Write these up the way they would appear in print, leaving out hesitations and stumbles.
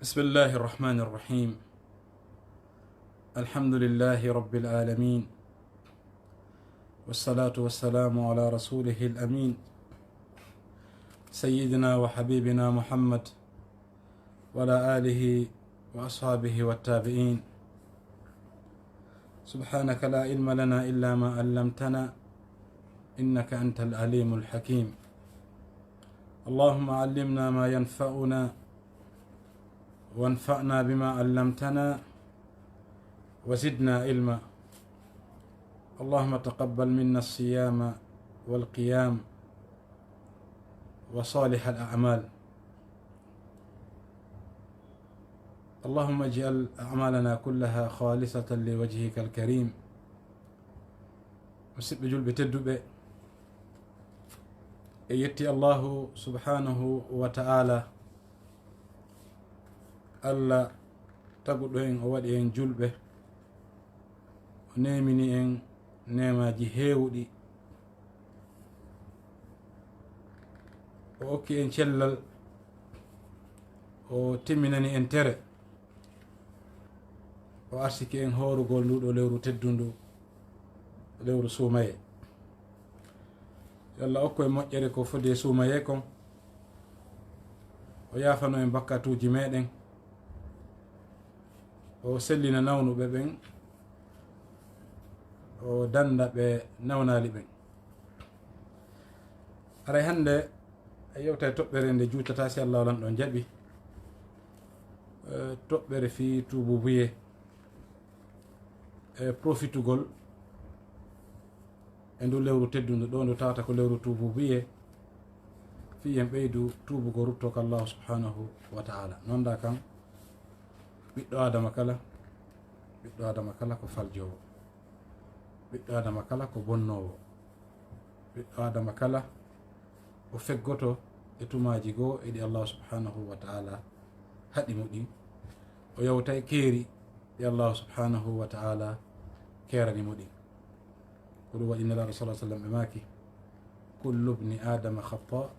بسم الله الرحمن الرحيم. الحمد لله رب العالمين، والصلاة والسلام على رسوله الأمين سيدنا وحبيبنا محمد وعلى آله وأصحابه والتابعين. سبحانك لا علم لنا إلا ما علمتنا إنك أنت العليم الحكيم. اللهم علمنا ما ينفعنا وانفعنا بما علمتنا وزدنا علما. اللهم تقبل منا الصيام والقيام وصالح الأعمال. اللهم اجعل أعمالنا كلها خالصة لوجهك الكريم. مسب جل بتدب يتي الله سبحانه وتعالى Allah taguɗo en o waɗi en julɓe, o nemini en nemaji heewɗi, o okki en cellal, o timminani en tere, o arsiki en horugol nduɗo lewru teddundu, lewru suumaye. yo Allah okko en moƴƴere ko fodi e suumaye kon, o yafano en bakkatuji meɗen, o sellina nawnuɓe ɓen, o danda ɓe nawnali ɓen. aray hande a yewta e toɓɓere nde juutata si Allah lan ɗon jaaɓi, toɓɓere fi tububuye e profitugol e ndu lewru teddundu ɗo ndu tawata ko lewru tububuye, fi en ɓeydu tubugo rutto ko Allah subhanahu wa ta'ala. nonda kam ɓiɗɗo adama kala ko faljowo, ɓiɗɗo adama kala ko bonnowo, ɓiɗɗo adama kala o feggoto e tumaji goo eɗi Allah subhanahu wa ta'ala haɗi mo ɗi, o yawtay keeri ɗi Allah subhanahu wa ta'ala kerani mo ɗi. ko ɗum waɗi nelaɗo sallallahu alaihi wasallam ɓe maki kullu ibni adama khata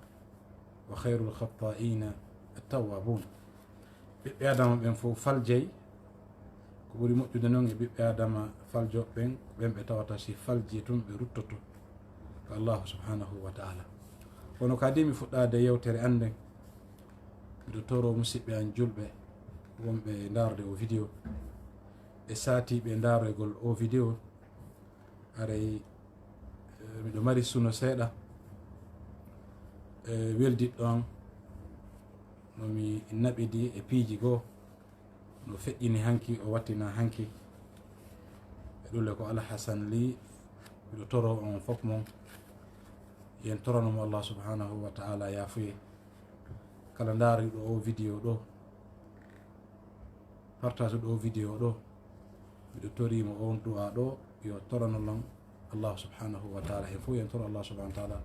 wa khairul khata'ina at-tawwabun. ɓiɓɓe adama ɓen fof faljay, ko ɓuri moƴƴude noon e ɓiɓɓe adama faljoɓe ɓen, ɓen ɓe tawata si falji tun ɓe ruttoto ko allahu subhanahu wa ta'ala. kono kadi mi fuɗɗade yewtere anden, miɗo toro musidɓe an julɓe wonɓe darde o vidéo e satiɓe daroygol o vidéo. aray miɗo mari suno seeɗa e weldiɗɗo an no mi naɓidi e piiji goo, no feƴƴini hanki o wattina hanki e ɗulle ko Alhasan Ly. miɗo toro on fof mon yen toronomo Allah subhanahu wa ta'ala yafuye. kala daariɗo o vidéo ɗo, partageuɗo o vidéo ɗo, miɗo torimo on du'a ɗo yo toronolon Allah subhanahu wa ta'ala. e fof yen toro Allah subhanahu wa ta'ala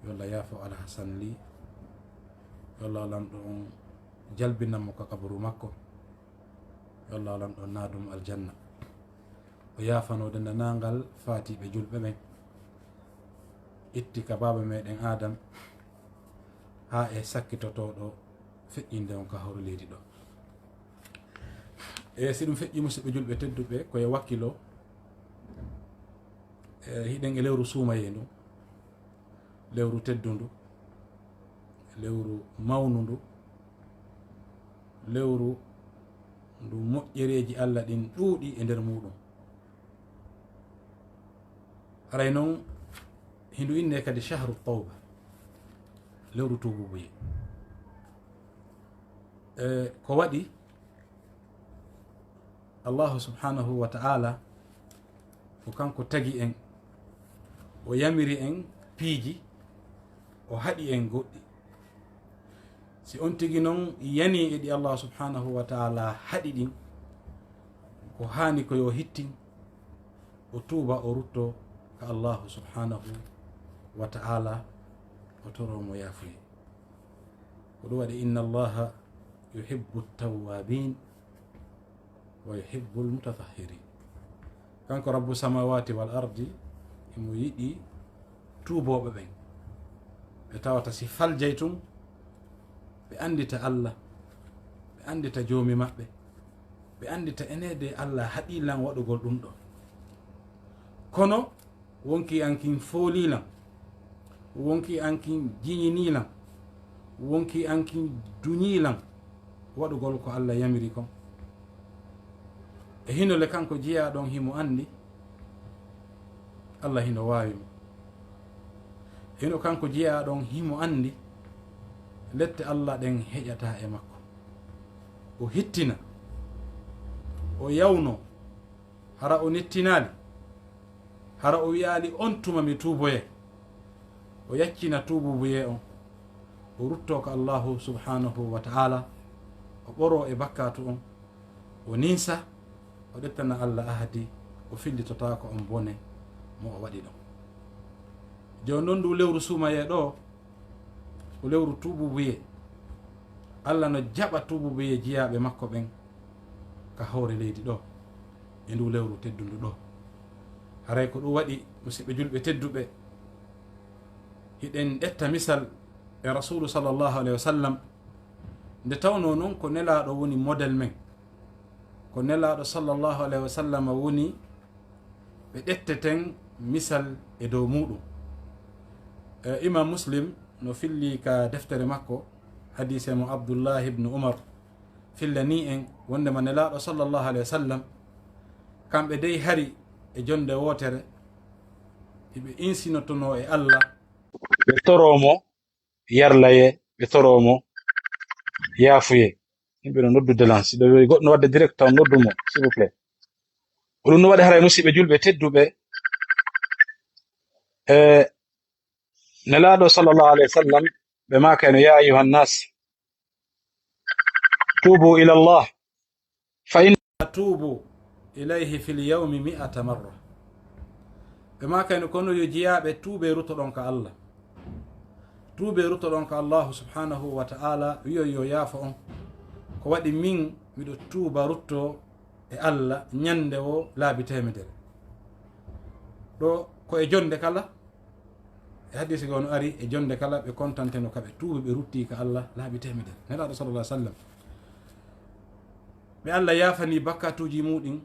yo Allah yaafo Alhasan Ly, yo Allah lamɗo on jalbinanmo ko kabaru makko, yo Allah lamɗo naadum aljanna, o yafanode ndanangal fatiɓe julɓe ɓen, itti ka baba meɗen Adam ha e sakkitotoɗo feƴƴinde on ka hawru leydi ɗo. e si ɗum feƴƴi musidɓe julɓe tedduɓe koye wakkilo hiɗen e lewru suumaye ndu, lewru teddundu, lewru mawnundu, lewru ndu moƴƴereji Allah ɗin ɗuuɗi e nder muɗum. aray noon hindu inne kadi shahru tawba, lewru tububuye. ko waɗi Allahu subhanahu wa ta'ala ko kanko tagi en, o yamiri en piiji, o haɗi en goɗɗi. si on tigi noon yani eɗi Allah subhanahu wa ta'ala haɗi ɗin, ko hani ko yo hittin o tuuba o rutto ka Allahu subhanahu wa ta'ala, o toromo yafuye. ko ɗum waɗi inna Allaha yuhibbu at-tawwabin wa yuhibbu al-mutatahhirin. kanko rabbu samawati wal ardi imo yiɗi tuuboɓe ɓen, ɓe tawata si faljay tun ɓe andita Allah, ɓe andita joomi maɓɓe, ɓe andita enede Allah haɗilan waɗugol ɗum ɗo. Kono wonki ankin foolilan, wonki ankin jiñinilan, wonki ankin duñilan waɗugol ko Allah yamiri kon. E hinole kanko jiya ɗon himo andi Allah hino wawimo. Hino kanko jiya ɗon himo andi lette Allah ɗen heƴata e makko. O hittina, o yawno, hara o nettinali, hara o wiyali on tuma mi tuuboye, o yaccina tuububuye on, o rutto ko Allahu subhanahu wa ta'ala, o ɓoro e bakkatu on, o ninsa, o ɗettana Allah ahadi, o fillitota ko on bone mo o waɗi ɗon. Joni ɗon ndu lewru sumaye ɗo ko lewru tuububuye. Allah no jaɓa tuububuye jiyaɓe makko ɓen ka hawre leydi ɗo e ndu lewru teddundu ɗo. Haray ko ɗum waɗi musidɓe julɓe tedduɓe, hiɗen ƴetta misal e rasulu sallllahu alayhi wa sallam, nde tawno noon ko nelaɗo woni modèle men, ko nelaɗo sallllahu alayhi wa sallam woni ɓe ƴetteten misal e dow muɗum. Imam Muslim no filli ka deftere makko hadise mo Abdullah ibn Umar fillani en wondema nelaɗo sallllahu alayhi wa sallam kamɓe dey hari e jonde wotere hiɓe insinotono e Allah, ɓe toromo yarlaye, ɓe toromo yaafuye. Yimɓe no noddu delance siɗo goɗɗo no wadde direct taw noddumo s'il vous plaît. O ɗum no waɗi haray musidɓe julɓe tedduɓe, nelaɗo sallllahu alayhi wa sallam ɓe makano ya ayuha nnas tubu ila Allah fa in tubu ilayhi fil yawmi 100 marra. ɓe makano kono yo jiyaɓe tuube rutoɗon ka Allah, tuube rutoɗon ka Allahu subhanahu wa ta'ala, wiyo yo yaafo on ko waɗi min miɗo tuuba rutto e Allah ñande o laabi temedere. ɗo ko e jonde kala, e hadisi gono ari e jonde kala ɓe contanteno kaɓe tuubi ɓe rutti ka Allah laabi temedere. Nelaɗo sallallah alih w sallam ɓe Allah yaafani bakkatuji muɗin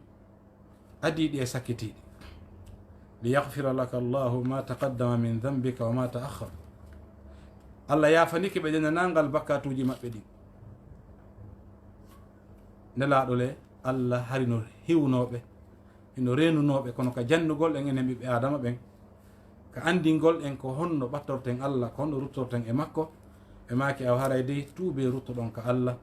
adiɗi e sakkitiɗi. liyahfira laka Allahu ma taqaddama min dhanbika wa ma ta'akhkhar. Allah yafanike ɓe ƴenanangal bakkatuji maɓɓe ɗin. nelaɗo le Allah harino hiwnoɓe, ino renunoɓe kono ka jannugol en enen ɓiɓɓe adama ɓen, ka andingol en ko honno ɓattorten Allah, ko honno ruttorten e makko. ɓe maki aw haray dey tuube ruttoɗon ka Allah,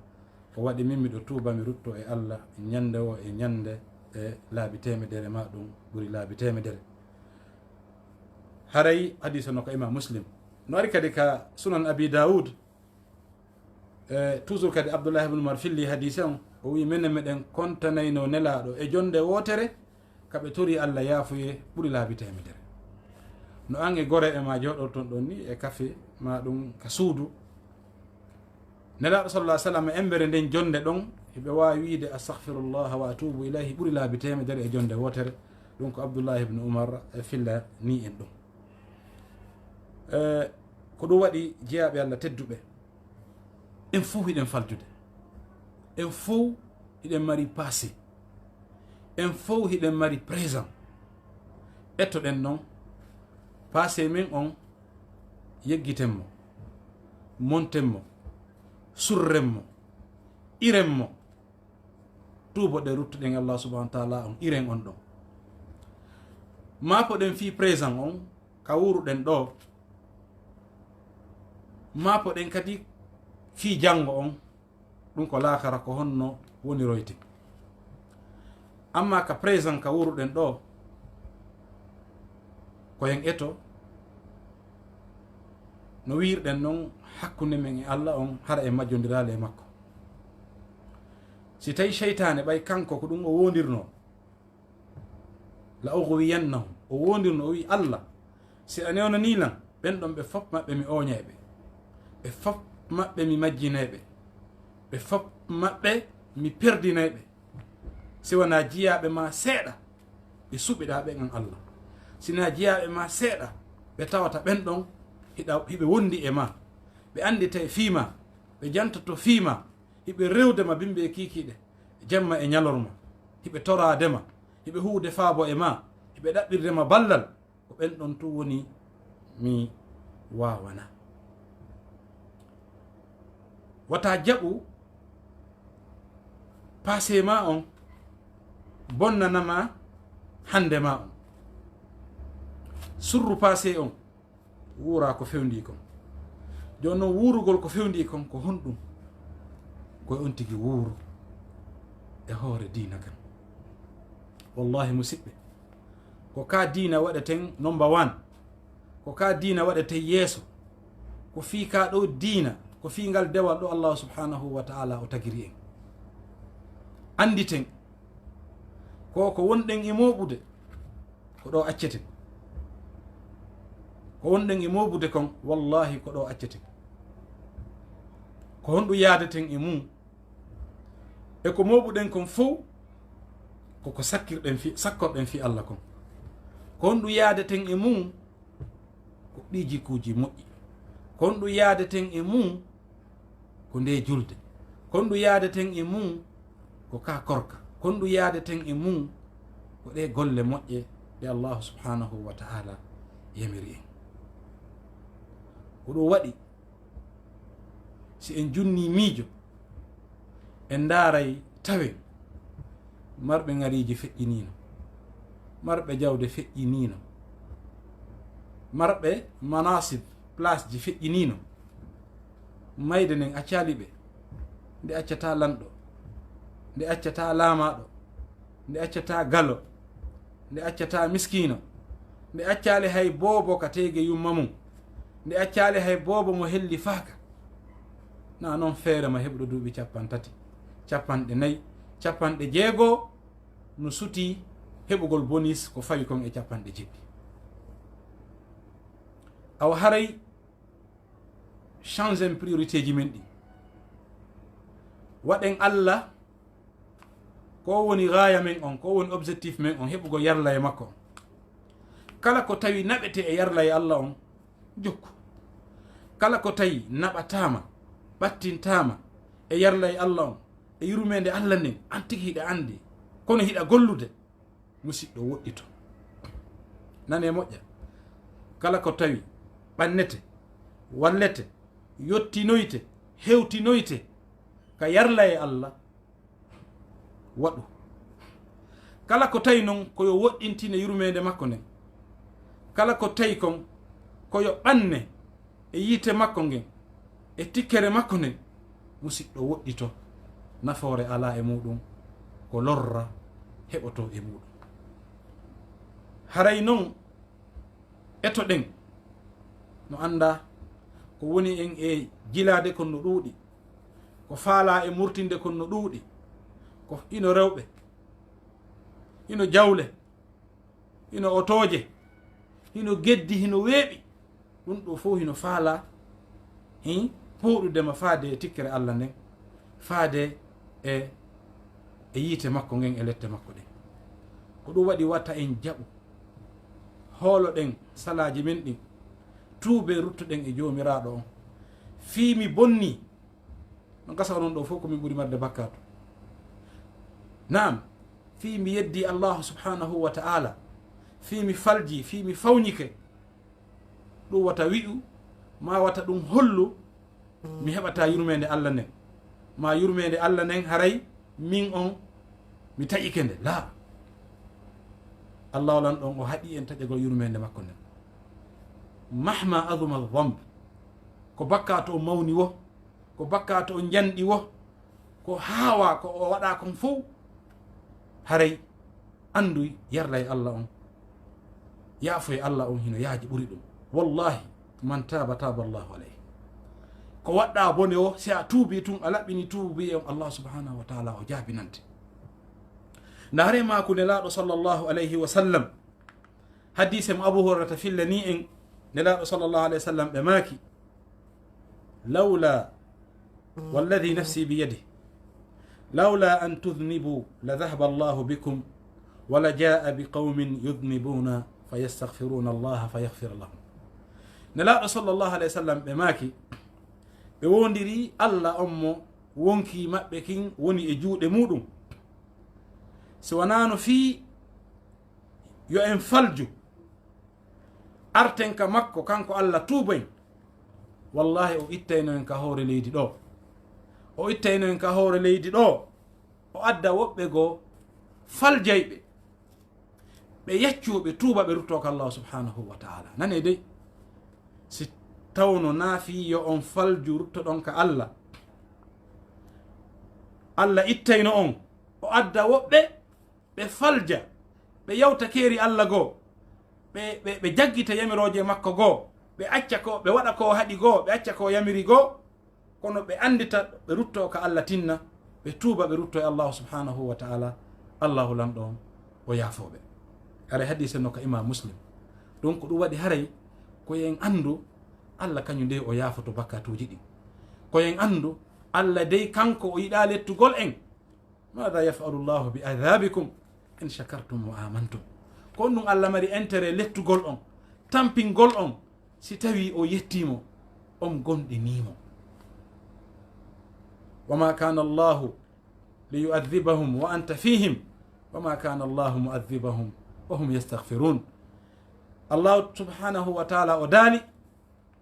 ko waɗi min miɗo tuuba mi rutto e Allah ñande o e ñande e laabi temedere ma ɗum ɓuri laabi temedere. haray hadisa no ka Imam Muslim no ari kadi ka sunan Abi Dawud, toujours kadi Abdullah ibn Umar filli hadise on, o wi minen meɗen kontanayno nelaɗo e jonde wotere kaɓe tori Allah yaafuye ɓuri laabi temedere. no an e gore e ma joɗorton ɗon ni e kafe ma ɗum ka suudu, nelaɗo sallah sallam embere nden jonde ɗon hiɓe wawi wiide astahfirullah wa atubu ilayhi ɓuri laabi temedere e jonde wotere. ɗum ko Abdullah ibn Umar filla ni en ɗum. ko ɗum waɗi jeyaɓe Allah tedduɓe, en fof hiɗen faljude, en fof hiɗen mari passé, en fof hiɗen mari présent. ettoɗen noon passé men on yeggitenmo, montenmo, surrenmo, irenmo, tuubo ɗe ruttuɗen Allah subhanahu wa ta'ala on iren on ɗon. mapoɗen fi présent on ka wuruɗen ɗo, mapoɗen kadi fi janngo on, ɗum ko laakara ko honno woni royte. amma ka présent ka wuruɗen ɗo koyen eto no wirɗen noon hakkunde men e Allah on hara e majjodirale e makko. si tawi cheytane ɓay kanko ko ɗum o wondirno, la ughwiyannahum, o wondirno o wi Allah si a newnanilan ɓen ɗon ɓe fof maɓɓe mi oñeɓe, ɓe fof maɓɓe mi majjineɓe, ɓe fof maɓɓe mi perdineɓe, si wona jiyaɓe ma seeɗa ɓe suɓiɗa ɓen an Allah. sina jiyaɓe ma seeɗa ɓe tawata ɓen ɗon hiɓe wondi e ma, ɓe andite fiima, ɓe jantoto fiima, hiɓe rewdema bimɓe e kikiɗe jemma e ñalorma, hiɓe toradema, hiɓe huude faabo e ma, hiɓe ɗaɓɓirdema ballal, ko ɓen ɗon tu woni mi wawana. wata jaɓu passé ma on bonnanama hande ma on. surru passé on wuura ko fewndi kon. joni noon wuurugol ko fewndi kon ko honɗum, koye on tigi wuuru e hoore diina kan. wallahi musidɓe, ko ka diina waɗeten number 1, ko ka diina waɗeten yeeso, ko fii ka ɗo diina, ko fii ngal dewal ɗo Allah subhanahu wa ta'ala o tagiri en. anditen ko wonɗen e moɓude ko ɗo acceten, ko wonɗen e moɓude kon wallahi ko ɗo acceten, ko honɗum yaadeten e mum e ko moɓuɗen kon fof koko sakkorɗen fi Allah kon, ko honɗum yaadeten e mum ko ɗiji kuuji moƴƴi, ko honɗum yaadeten e mum ko nde julde, ko honɗum yaadeten e mum ko ka korka, ko honɗum yaadeten e mum ko ɗe golle moƴƴe ɗe Allah subhanahu wa ta'ala yamiri en. ko ɗum waɗi si en junni miijo en ndaaray tawen marɓe ŋariji feƴƴinino, marɓe jawde feƴƴinino, marɓe manasib place ji feƴƴinino, mayde nen accali ɓe, nde accata lanɗo, nde accata laamaɗo, nde accata galo, nde accata miskino, nde accali hay boobo ka tege yumma mum, nde accali hay boobo mo helli faaka. na noon feere ma heɓɗo duuɓi 30, 40, 60 no suti heɓugol bonus ko fawi kon e 70. awa haray change en priorité ji men ɗi, waɗen Allah ko woni gaaya men on, ko woni objectif men on, heɓugo yarla e makko on. kala ko tawi naɓete e yarla e Allah on jokku, kala ko tawi naɓatama ɓattintama e yarla e Allah on e yurmede Allah nden an tigi hiɗa andi kono hiɗa gollude, musidɗo woɗɗito nane moƴƴa. kala ko tawi ɓannete, wallete, yottinoyte, hewtinoyte ka yarla e Allah waɗu. kala ko tawi noon koyo woɗɗintine yurmede makko nden, kala ko tawi kon koyo ɓanne e yiite makko ngen e tikkere makko nden, musidɗo woɗɗito nafoore ala e muɗum, ko lorra heɓoto e muɗum. haray noon eto ɗen no anda ko woni en e jilade kon no ɗuuɗi, ko faala e murtinde kon no ɗuuɗi, ko ino rewɓe, ino jawle, ino otoje, hino geddi, hino weeɓi, ɗum ɗo fof hino faala puuɗudema faade e tikkere Allah nden, faade e yiite makko ngen e lette makko ɗen. ko ɗum waɗi watta en jaɓu hooloɗen salaji men ɗin, tuube ruttuɗen e joomiraɗo on. fiimi bonni no gasa non ɗo fof komin ɓuri marde bakkatu. naam, fiimi yeddi allahu subhanahu wa ta'ala, fiimi falji, fiimi fawnike, ɗum wata wi'u ma wata ɗum hollu mi heɓata yurmede Allah nden, ma yurmede Allah nden haray min on mi taƴike nde. la, Allah lan ɗon o haɗi en taƴagol yurmede makko nden. mahma aduma dhanb, ko bakka to o mawni wo, ko bakka to o janɗi wo, ko haawa ko o waɗa kon fof, haray andu yarla e Allah on, yaafo e Allah on hino yaaji ɓuri ɗum. wallahi man taba taba Allahu alayhi. ko waɗɗa bone o si a tuubi tun a laɓɓini tuubi on, Allah subhanahu wa ta'ala o jaabinante. ndaare maku nelaɗo sallllahu alayhi wa sallam, hadise mo Abu Hurairata fillani en, nelaɗo sallllahu alayhi wa sallam ɓe maaki, lawla walladhi nafsi biyadih lawla an tudhnibu la dhahaba Allahu bikum wala jaa biqawmin yudhnibuna fayastaghfiruna Allah fayaghfir lahum. nelaɗo sallllahu alayhi wa sallam ɓe maaki ɓe wondiri Allah on mo wonki maɓɓe kin woni e juuɗe muɗum. so wonano fii yo en falju arten ka makko kanko Allah tuuboyn, wallahi o ittayno en ka hoore leydi ɗo, o ittayno en ka hoore leydi ɗo, o adda woɓɓe goo faljayɓe ɓe yaccuɓe tuuba ɓe rutto ko Allah subhanahu wa ta'ala. nane dey si tawno naafi yo on falju ruttoɗon ka Allah, Allah ittayno on, o adda woɓɓe ɓe falja ɓe yawta keeri Allah goo, ɓe jaggita yamiroje makko goo, ɓe acca ko ɓe waɗa ko haɗi goo, ɓe acca ko yamiri goo, kono ɓe andita ɓe rutto ka Allah tinna, ɓe tuuba ɓe rutto e Allah subhanahu wa ta'ala. Allahu lamɗo on o yaafoɓe. are hadise no ka imam Muslim. donc ɗum waɗi haray koyen andu Allah kañum nde o yaafoto bakkatuji ɗi, koyen andu Allah dey kanko o yiɗa lettugol en. mada yafalu llahu bi adabikum in shakartum wa amantum. ko on ɗum Allah mari intérêt lettugol on, tampingol on, si tawi o yettimo on gonɗinimo. wama kana allahu liyu'adhibahum wa anta fihim wama kana allahu mu'adhibahum wa hum yastaghfirun. Allah subhanahu wa ta'ala o daali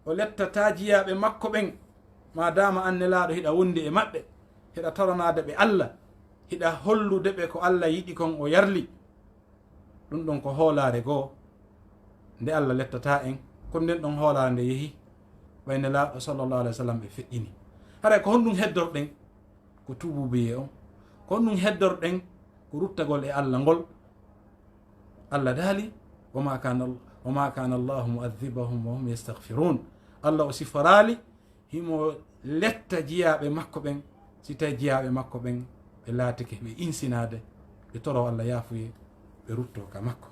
o lettata jiyaɓe makko ɓen madama annelaɗo hiɗa wondi e maɓɓe, hiɗa taranade ɓe Allah, hiɗa hollude ɓe ko Allah yiɗi kon o yarli. ɗum ɗon ko hoolare goo nde Allah lettata en, ko nden ɗon hoolare nde yeehi ɓayne laaɗo sallllahu alih wa sallam ɓe feƴƴini. haray ko honɗum heddorɗen ko tuububiye on, ko honɗum heddorɗen ko ruttagol e Allah ngol. Allah daali wama kana allahu mu'adhibahum wa hum yastaghfirun. Allah o sifarali himo letta jiyaɓe makko ɓen si tawi jiyaɓe makko ɓen ɓe laatike ɓe insinade ɓe toro Allah yaafuye ɓe rutto ka makko.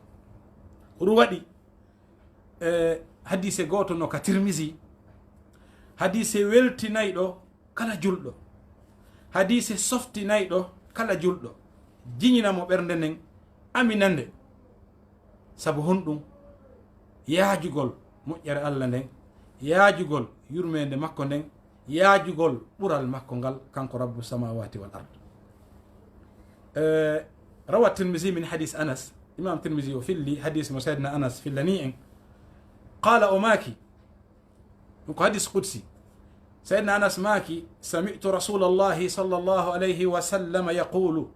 ko ɗum waɗi hadise goto no ka Tirmisi, hadise weltinayɗo kala julɗo, hadise softinayɗo kala julɗo, jiñinamo ɓernde nden, aminande, sabu honɗum yaajugol moƴƴere Allah nden, yaajugol yurmede makko nden, yaajugol ɓural makko ngal, kanko rabbu samawati wal ard. rawa Tirmisi min hadis Anas, imam Tirmisi o filli hadis mo sayyidina Anas fillani en, qala o maaki ɗum ko hadis qudsi. sayyidina Anas maaki sami'tu rasulallahi sallallahu alayhi wa sallam yaqulu,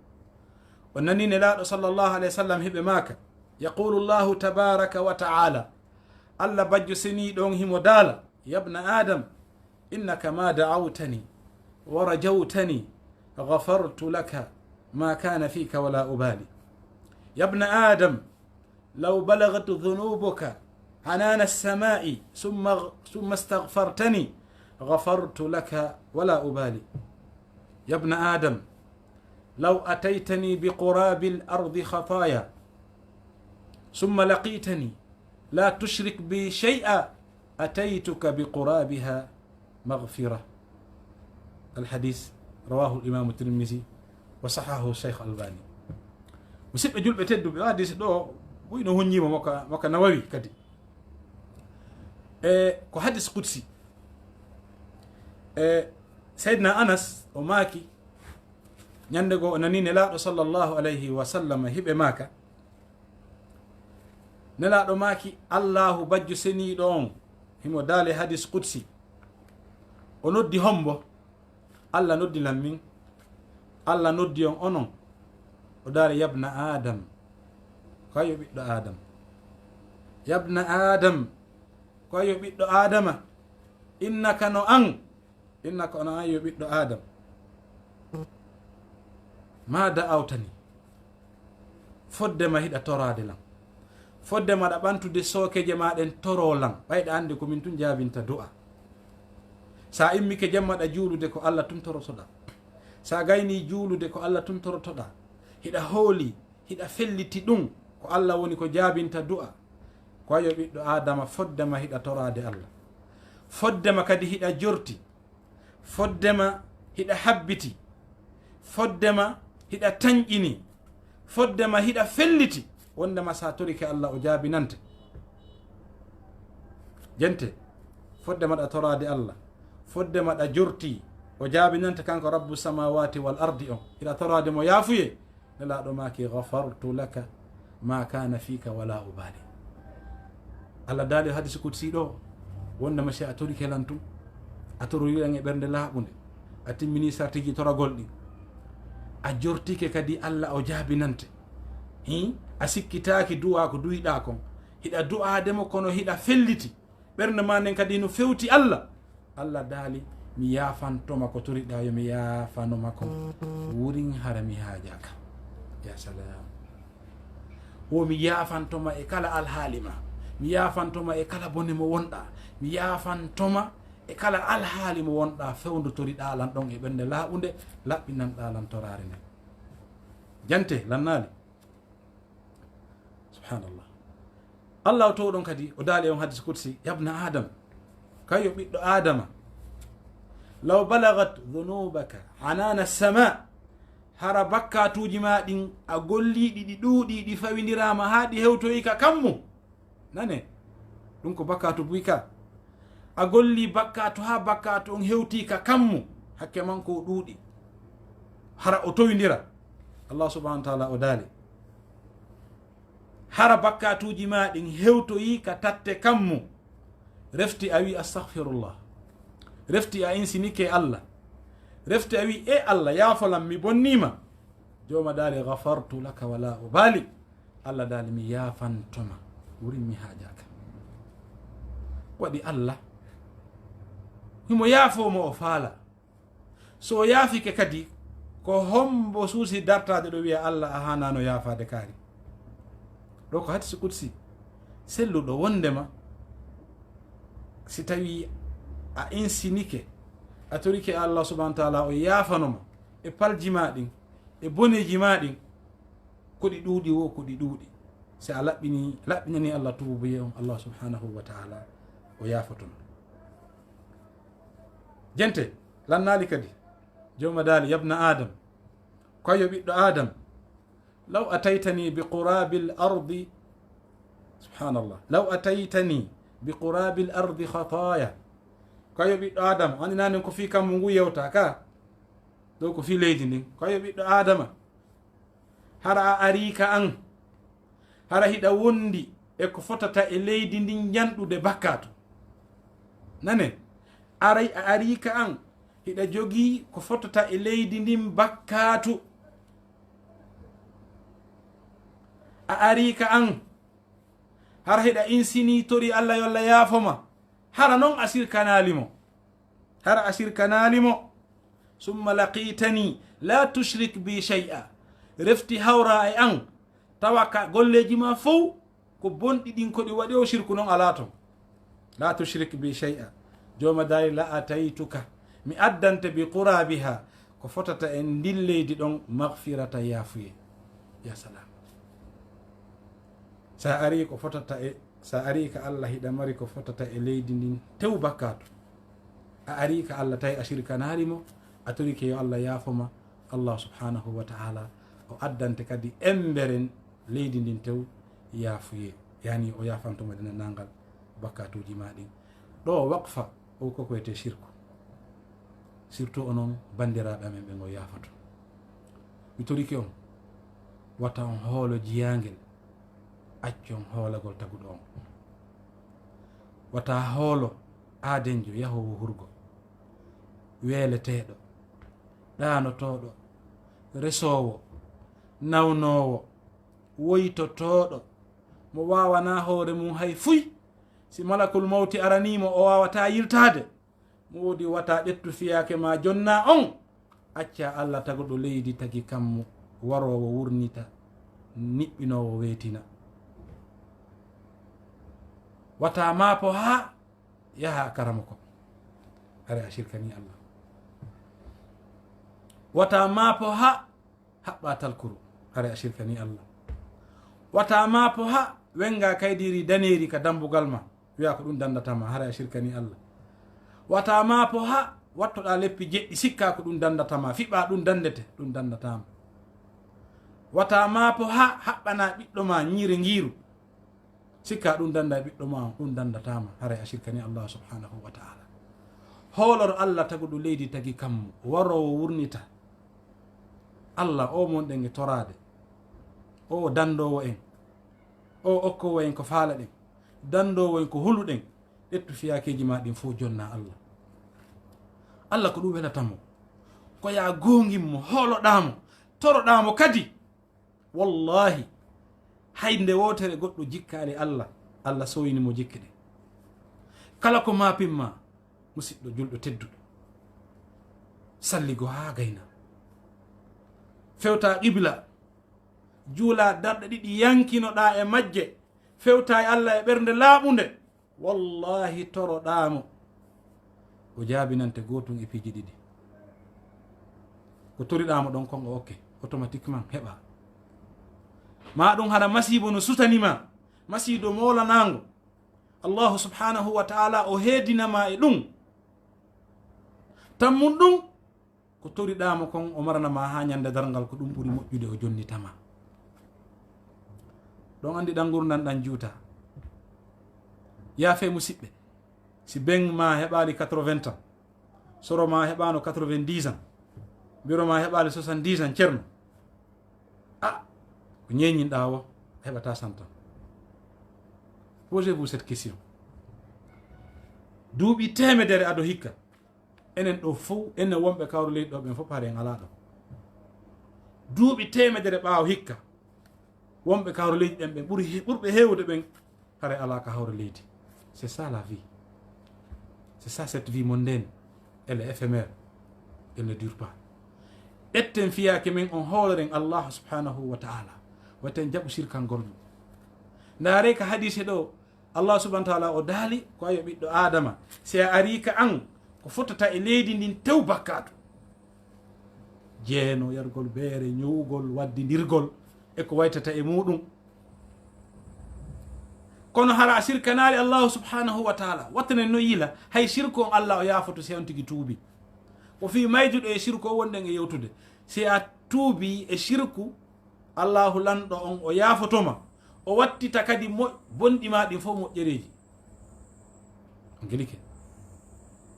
o nani nelaɗo sallallahu alayhi wa sallam heɓe maaka, yaqulu llahu tabaraka wa ta'ala, Allah bajjo seni ɗon himo daala, yabna adam innaka ma da'awtani wa rajawtani ghafartu laka ma kana fika wala ubali. yabna adam law balagat dhunubuka hanana as-sama'i thumma astaghfartani ghafartu laka wala ubali. yabna adam law ataytani biqurabil ardi khataya ثم لقيتني لا تشرك بي شيئا أتيتك بقرابها مغفرة. الحديث رواه الإمام الترمذي وصححه الشيخ الألباني. musidɓe julɓe tedduɓe hadis ɗo ɓuyno honñima moka Nawawi kadi ko hadis qudsi. Seydina Anas o maaki ñande go o nani nelaɗo sallllahu alayhi wa sallam hiɓe maaka, nelaɗo maaki Allahu bajjo seniɗo on himo daale hadis qudsi, o noddi hombo, Allah noddinan min, Allah noddi on onon, o daare yabna adam, koyo ɓiɗɗo adam, yabna adam, koyo ɓiɗɗo adama, innaka no an, innaka ono an yo ɓiɗɗo adam, ma da'awtani, foddema hiɗa torade lam, foddema ɗa ɓantude sookeje maɗen torolan, ɓayɗa andi komin tun jabinta du'a. sa immike jammaɗa juulude ko Allah tumtorotoɗa, sa gayni juulude ko Allah tumtorotoɗa, hiɗa hooli hiɗa felliti ɗum ko Allah woni ko jabinta du'a, ko ayo ɓiɗɗo adama foddema hiɗa torade Allah, foddema kadi hiɗa jorti, foddema hiɗa habbiti, foddema hiɗa tañƴini, foddema hiɗa felliti, wondema sa torike Allah o jaabinante. jente foddema ɗa torade Allah, foddema ɗa jorti, o jaabinanta kanko rabbu samawati wal ardi on ila torade mo yaafuye nelaɗo maki ghafartu laka ma kana fika wala ubali. Allah daali hadisi kutsi ɗo wondema si a tori kelantum a toroyiɗan e ɓernde laaɓude a timmini sartiji toragol ɗi a jortike kadi Allah o jaabinante a sikkitaki du'a ko duyiɗa kon hiɗa du'ademo kono hiɗa felliti ɓernde ma nden kadi no fewti Allah daali mi yafantoma ko toriɗa yo mi yafanoma ko wurin hara mi haajaka. Ya salam, wo mi yafantoma e kala alhaali ma, mi yafantoma e kala bone mo wonɗa, mi yafantoma e kala alhaali mo wonɗa fewdu toriɗa lan ɗon e ɓernde laaɓude laɓɓinanɗa lan torare nden. Jante lannaali subhanallah. Allah o tow ɗon kadi o daali on hadis kursi yabna adam kayo ɓiɗɗo adama law balagat dhunubaka anana sama hara bakkatuji ma ɗin a golliɗi ɗi ɗuuɗi ɗi fawindirama ha ɗi hewtoyika kammu nane ɗum ko bakkatu buyka a golli bakkatu ha bakkatu on hewtika kammu hakke man ko ɗuuɗi hara o towidira. Allah subhanahu wa ta'ala o daali hara bakkatuji ma ɗin hewtoyi ka tatte kammu refti a wi astaghfirullah, refti a insinike Allah, refti a wi e Allah yafolam mi bonnima, joma daali ghafartu laka wala ubali, Allah daali mi yafantoma wurin mi haajaka. Waɗi Allah himo yaafomo o faala, so o yaafike kadi ko hombo suusi dartade ɗo wiya Allah a hanano yaafade kaari. ɗo ko hadisi kutsi selluɗo wondema si tawi a insinike a torike Allah subhanahu wa ta'ala o yafanoma e palji ma ɗin e boneji ma ɗin koɗi ɗuuɗi wo koɗi ɗuuɗi si a laɓɓinani Allah tubuye on Allah subhanahu wa ta'ala o yafatoma. Jente lannaali kadi jomma daali yabna adam koyo ɓiɗɗo adam law ataytani bi qurabil ardi subhanallah law ataytani bi qurabil ardi khataya koyo ɓiɗɗo adama andi nanen ko fi kammu ngu yewta ka ɗo ko fi leydi ndin koyo ɓiɗɗo adama hara a arika an hara hiɗa wondi e ko fotata e leydi ndin janɗude bakkatu nane a arika an hiɗa jogii ko fotata e leydi ndin bakkatu a arika an hara hiɗa insini tori Allah yo Allah yaafoma hara noon asirkanalimo hara asirkanalimo summa laqitani la tushrik bi shay'a refti hawra e an tawa ka golleji ma fof ko bonɗi ɗin ko ɗi waɗi o shirku noon ala ton la tushrik bi shay'a joma dari la ataytuka mi addante bi qurabiha ko fotata en ndilleydi ɗon maghfirata yaafuye. Ya salam, sa ari ko fotata e sa ari ka Allah hiɗa mari ko fotata e leydi ndin tew bakkatu a ari ka Allah tawi a shirkanalimo a torike yo Allah yaafoma Allah subhanahu wa ta'ala o addante kadi emberen leydi ndin tew yaafuye yani o yafantoma dena nangal bakkatuji ma ɗin. ɗo waqfa o koko wiyete shirku surtout onon bandiraɓe amen ɓe ngo yafato mi torike on wata on hoolo jiyangel accon hoolagol taguɗo on wata hoolo aadenjo yahowo hurgo weeleteɗo ɗanotoɗo resowo nawnowo woytotoɗo mo wawana hoore mum hay fuy si malakul mawti aranimo o wawata yirtade mo wodi wata ɗettu fiyake ma jonna on acca Allah taguɗo leydi tagi kammo warowo wurnita niɓɓinowo weetina wata mapo ha yaha karama ko are a shirkani Allah wata mapo ha haɓɓa talkuru are a shirkani Allah wata mapo ha wenga kaydiri daneri ka dambugal ma wiya ko ɗum dandatama hara a shirkani Allah wata mapo ha wattoɗa leppi jeɗɗi sikka ko ɗum dandatama fiɓa ɗum dandete ɗum dandatama wata mapo ha haɓɓana ɓiɗɗo ma ñiire ngiiru sikka ɗum danda ɓiɗɗo ma ɗum dandatama hara a shirkani Allah subhanahu wa ta'ala hooloro allah taguɗo leydi tagi kammo warowo wurnita allah o monɗen e torade o dandowo en o okkowo en ko faala ɗen dandowo en ko huluɗen ɗettu fiyakeji ma ɗin fo jonna allah allah ko ɗum welatamo ko ya gongimmo hooloɗamo toroɗamo kadi wallahi haynde wotere goɗɗo jikkali allah allah soynimo jikke ɗe kala ko mapinma musidɗo julɗo tedduɗo salligo ha gayna fewta qibla juula darɗe ɗiɗi yankinoɗa e majje fewta e allah e ɓernde laaɓunde wallahi toroɗamo o jaabinante gotum e piiji ɗiɗi ko toriɗamo ɗon kon o okke automatiquement heɓa ma ɗum haɗa masibo no sutanima masido molanago allahu subhanahu wa taala o heedinama e ɗum tammum ɗum ko toriɗamo kon o maranama ha ñande dargal ko ɗum ɓuuri moƴƴude o jonnitama ɗon andi ɗan gurdam ɗan juuta yaafe musidɓe si ben ma heɓali 80 ans soro ma heɓano 90 ans biro ma heɓali 70 ans ceerno a ko ñeñinɗa o heɓata 100 ans. Posez-vous cette question. duuɓi temedere aɗo hikka enen ɗo fof enen wonɓe kawru leydi ɗo ɓen fof haare en ala ɗo duuɓi temedere ɓaawo hikka wonɓe kawru leydi ɗen ɓen ɓurɓe hewde ɓen haare ala ka hawre leydi. C'est ça la vie, c'est ça cette vie mondaine, elle est éphémère, elle ne dure pas. etten fiyake men on hooloren allah subhanahu wa taala waten jaɓu sirkangol mum ndaare ka hadise ɗo allah subhanahu wa taala o daali ko ayo ɓiɗɗo adama si a ari ka an ko fotata e leydi ndin tew bakkatu jeeno yargol beere ñowugol waddidirgol e ko waytata e muɗum kono hara sirkanali allahu subhanahu wa taala wattanen no yiila hay sirku on allah o yaafoto si on tigui tuubi ko fi mayjuɗo e sirku o wonɗen e yewtude si a tuubi e sirku allahu lanɗo on o yaafotoma o wattita kadi bonɗi ma ɗin fof moƴƴereji on gelike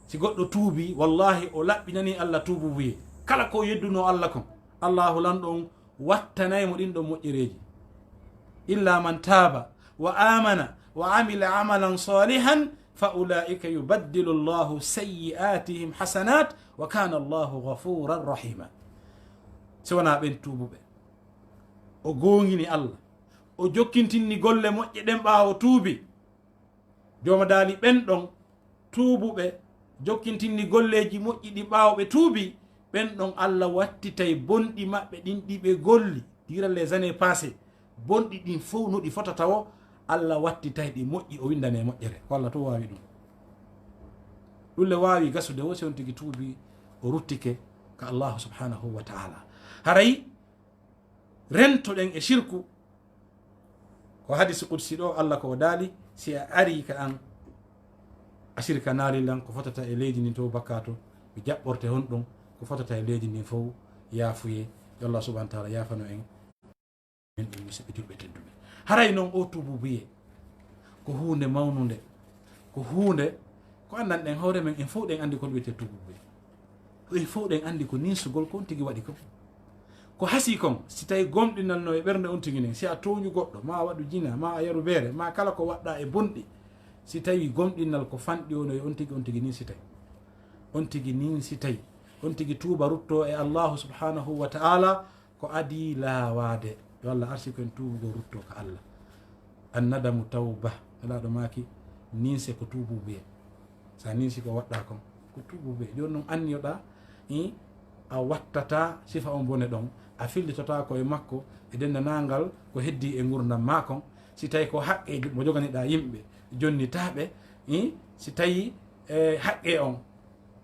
si goɗɗo tuubi wallahi o laɓɓinani allah tuubu wiye kala ko yedduno allah kon allahu lanɗo on wattanaymo ɗin ɗon moƴƴereji illa man taaba wa amana wa amila amalan salihan fa ulaika yubaddilu llahu sayyi'atihim hasanat wa kana allahu ghafuran rahima. si wona ɓen tuubuɓe o gongini allah o jokkintinni golle moƴƴe ɗen ɓaawo tuubi joma daali ɓen ɗon tuubuɓe jokkintinni golleji moƴƴi ɗi ɓaawɓe tuubi ɓen ɗon allah wattitay bonɗi maɓɓe ɗin ɗiɓe golli durant les années passées bonɗi ɗin fof no ɗi fotata o allah wattitay ɗi moƴƴi o windane moƴƴere ko allah to wawi ɗum ɗulle wawi gasude wo si on tigui tuubi o ruttike ka allahu subhanahu wa taala. haray rentoɗen e shirku ko hadis qudsi ɗo allah ko daali si a ari ka an a sirkanali lan ko fotata e leydi ndin to bakkato ɓe jaɓɓorte hon ɗum ko fotata e leydi ndin fof yaafuye yo allah subhanahu wa taala yafano en min ɗum musidɓe julɓe tedduɓe. haray noon o tubu biye ko hunde mawnude ko hunde ko andan ɗen hoore men en fof ɗen andi ko wiyete tubu biye en fof ɗen andi ko ninsugol ko on tigui waɗi ko ko hasi kon si tawi gomɗinalno e ɓernde on tigui nen si a toñu goɗɗo ma waɗu jina ma a yaru beere ma kala ko waɗɗa e bonɗi si tawi gomɗinnal ko fanɗi ono e on tigui ninsitay on tigui ninsitay on tigui tuuba rutto e allahu subhanahu wa taala ko adi laawade yo allah arsi koen tuubugo rutto ko allah annadamu tawba elaɗo maki ninse ko tuubu biye sa ninsi ko waɗɗa kon ko tuubu biye joni noon anniyoɗa a wattata sifa on bone ɗon a fillitota koye makko e dendanangal ko heddi e gurdam ma kon si tawi ko haqqe mo joganiɗa yimɓe jonnitaɓe si tawi haqqe on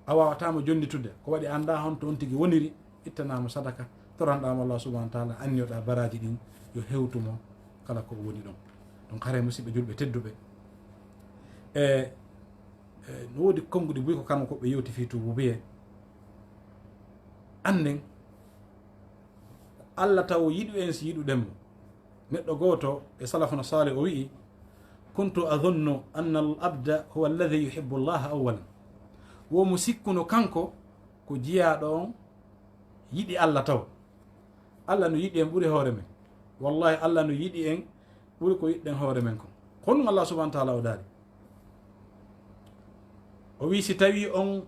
a wawatamo jonnitude ko waɗi anda hon to on tigui woniri ittanamo sadaka toranɗamo allah subahana wa taala anniyoɗa baraji ɗin yo hewtumo kala ko woni ɗon. donc haare musidɓe julɓe tedduɓe no wodi konnguɗi buy ko kanko koɓe yewti fi tubu biye anden allah taw yiɗu en si yiɗuɗenmo neɗɗo goto e salafuna salih o wi'i kuntu adunnu anna al abda huwa alladhi yuhibbu llaha awalan womo sikkuno kanko ko jiyaɗo on yiɗi Allah taw. Allah no yiɗi en ɓuri hoore men, wallahi Allah no yiɗi en ɓuri ko yiɗɗen hoore men kon. Honɗum Allah subahanahu wa taala o daari, o wi si tawi on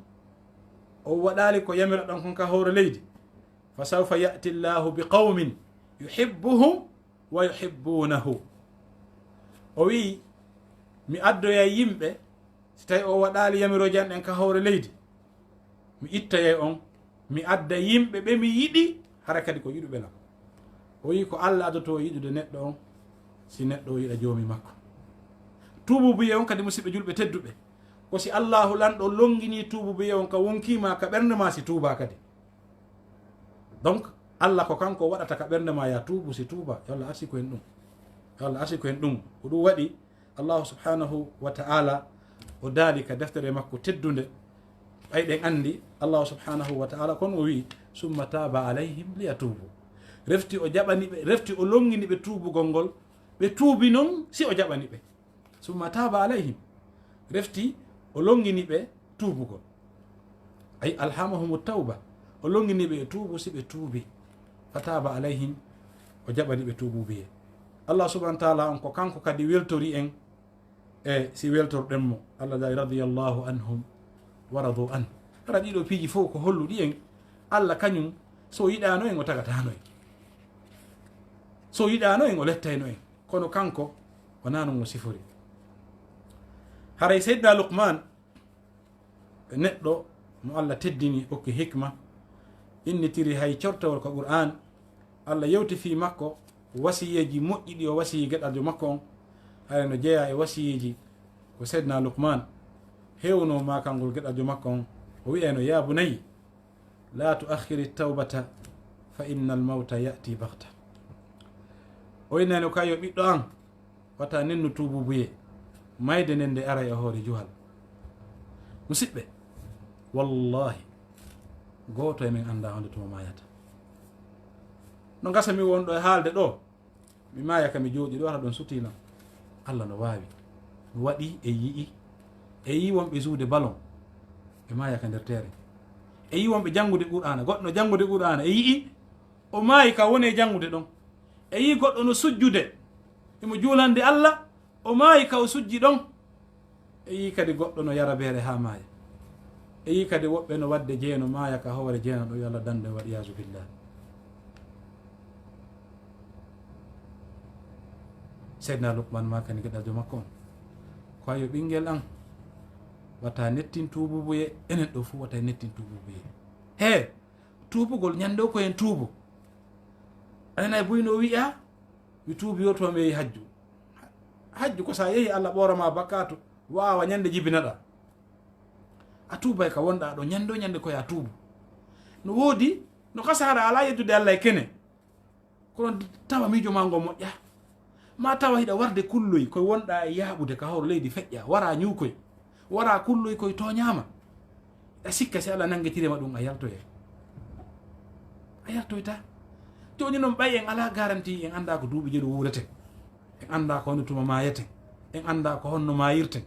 o waɗali ko yamiroɗon kon ka hoore leydi, fa sawfa ya'ti llahu bi qawmin yuhibbuhum wa yuhibbunahu. O wi mi addoya yimɓe, si tawi o waɗali yamiroji an ɗen ka hoore leydi, mi ittayay on, mi adda yimɓe ɓe mi yiɗi hara kadi ko yiɗuɓe lam. O wi ko Allah adoto yiɗude neɗɗo on si neɗɗo o yiɗa joomi makko. Tuububuye on kadi musidɓe julɓe tedduɓe, ko si Allahu lanɗo longini tuububuye on ka wonkima ka ɓernde ma si tuuba kadi. Donc Allah ko kanko waɗata ka ɓernde ma ya tuubu si tuuba. Yo Allah arsi ko en ɗum, yo Allah arsi ko en ɗum. Ko ɗum waɗi Allahu subhanahu wa ta'ala o daali ka deftere makko teddunde ɓayɗen andi Allahu subhanahu wa ta'ala kono o wi summa taba alayhim liyatubu. Refti o jaɓani ɓe, refti o longini ɓe tuubugol ngol, ɓe tuubi noon si o jaɓani ɓe. Summa taba alayhim, refti o longini ɓe tuubugol, ay alhamahum tawba, o longini ɓe e tuubu si ɓe tuubi. Fa taba alayhim, o jaɓani ɓe tuubu biye. Allah subhanahu wa ta'ala on ko kanko kadi weltori en e si weltorɗen mo. Allah dai radiyallahu anhum wa radu an. Hara ɗiɗo piiji fof ko holluɗi en Allah kañum so yiɗano en o tagatano en, so yiɗano en o lettayno en, kono kanko wona non o sifori. Haray seydna Luqman neɗɗo mo Allah teddini hokki hikma, innitiri hay cortawol ko Qur'an. Allah yewti fi makko wasiyeji moƴƴi ɗi o wasiyi geɗaljo makko on. Hay no jeeya e wasiyeji ko seydna Luqman hewno ma kangol geɗaljo makko on, o wiyeno ya bunayi la tuakhiri tawbata fa inna almawta ya'ti baghta. O winano kayo ɓiɗɗo an wata nennu tuububuye, mayde nende ara e hoore juhal. Musidɓe, wallahi goto e min anda honde tuma mayata. No gasa mi wonɗo e haalde ɗo, mi maya ka mi jooɗi ɗo hata ɗon sutina. Allah no wawi, mi waɗi e yi'i, e yi wonɓe suude ballon e maya ka nder tere, e yi wonɓe jangude Qur'ana, goɗɗo no jangude Qur'ana e yi'i o maayi ka woni e jangude ɗon, e yi goɗɗo no sujjude imo juulande Allah, o maayi ka o sujji ɗon, e yi kadi goɗɗo no yara beere ha maaya, e yi kadi woɓɓe no wadde jeeno maaya ka hoore jeeno ɗo yo Allah dande waɗi yasu billah. Seydina Luqman ma kani geɗaljo makko on ko ayo ɓinguel an wata nettin tuububuye, enen ɗo fuu wata nettin tuububuye. He tuubugol ñande o koyen tuubu, anana buyno wi'a mi tuubi yo to mi yehi hajju. Hajju ko sa yehi Allah ɓorama bakkatu wawa ñande jibinaɗa, a tuubay ka wonɗa ɗo ñande o ñande koye a tuubu. No woodi no kasara ala yeddude Allah e kene, kono tawa miijo ma ngo moƴƴa, ma tawa hiɗa warde kulloy koye wonɗa e yaaɓude ka hawro leydi feƴƴa, wara ñuukoy, wara kulloy koye toñama, a sikka si Allah nanguetirima ɗum a yaltoye, a yaltoyta. Joni noon ɓay en ala garanti, en anda ko duuɓi jeɗo wuureten, en anda ko honno tuma mayeten, en anda ko honno mayirten,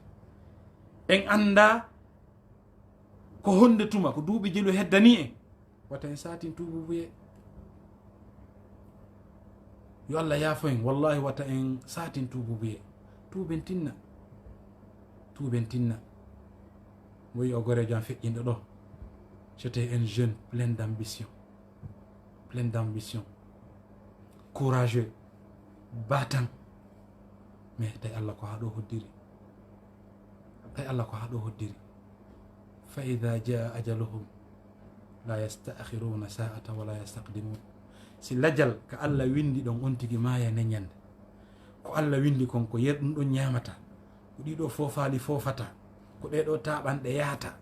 en anda ko honde tuma ko duuɓi jelu heddani en. Wata en satin tuububuye, yo Allah yaafo en, wallahi wata en satin tuububuye. Tuuben tinna, tuuben tinna. Moyi o gorejo an feƴƴinɗo ɗo, j'étais un jeune plein d'ambition, plein d'ambition, courageux, battant, mais tawi Allah ko ha ɗo hoddiri, tawi Allah ko ha ɗo hoddiri. Fa ida jaa ajaluhum la yastakhiruna sa'ata wala yastaqdimun. Si lajal ka Allah windi ɗon on tigi maya neñande, ko Allah windi kon ko yerɗum ɗon ñamata, ko ɗiɗo fofaali fofata, ko ɗeɗo taɓanɗe yahata,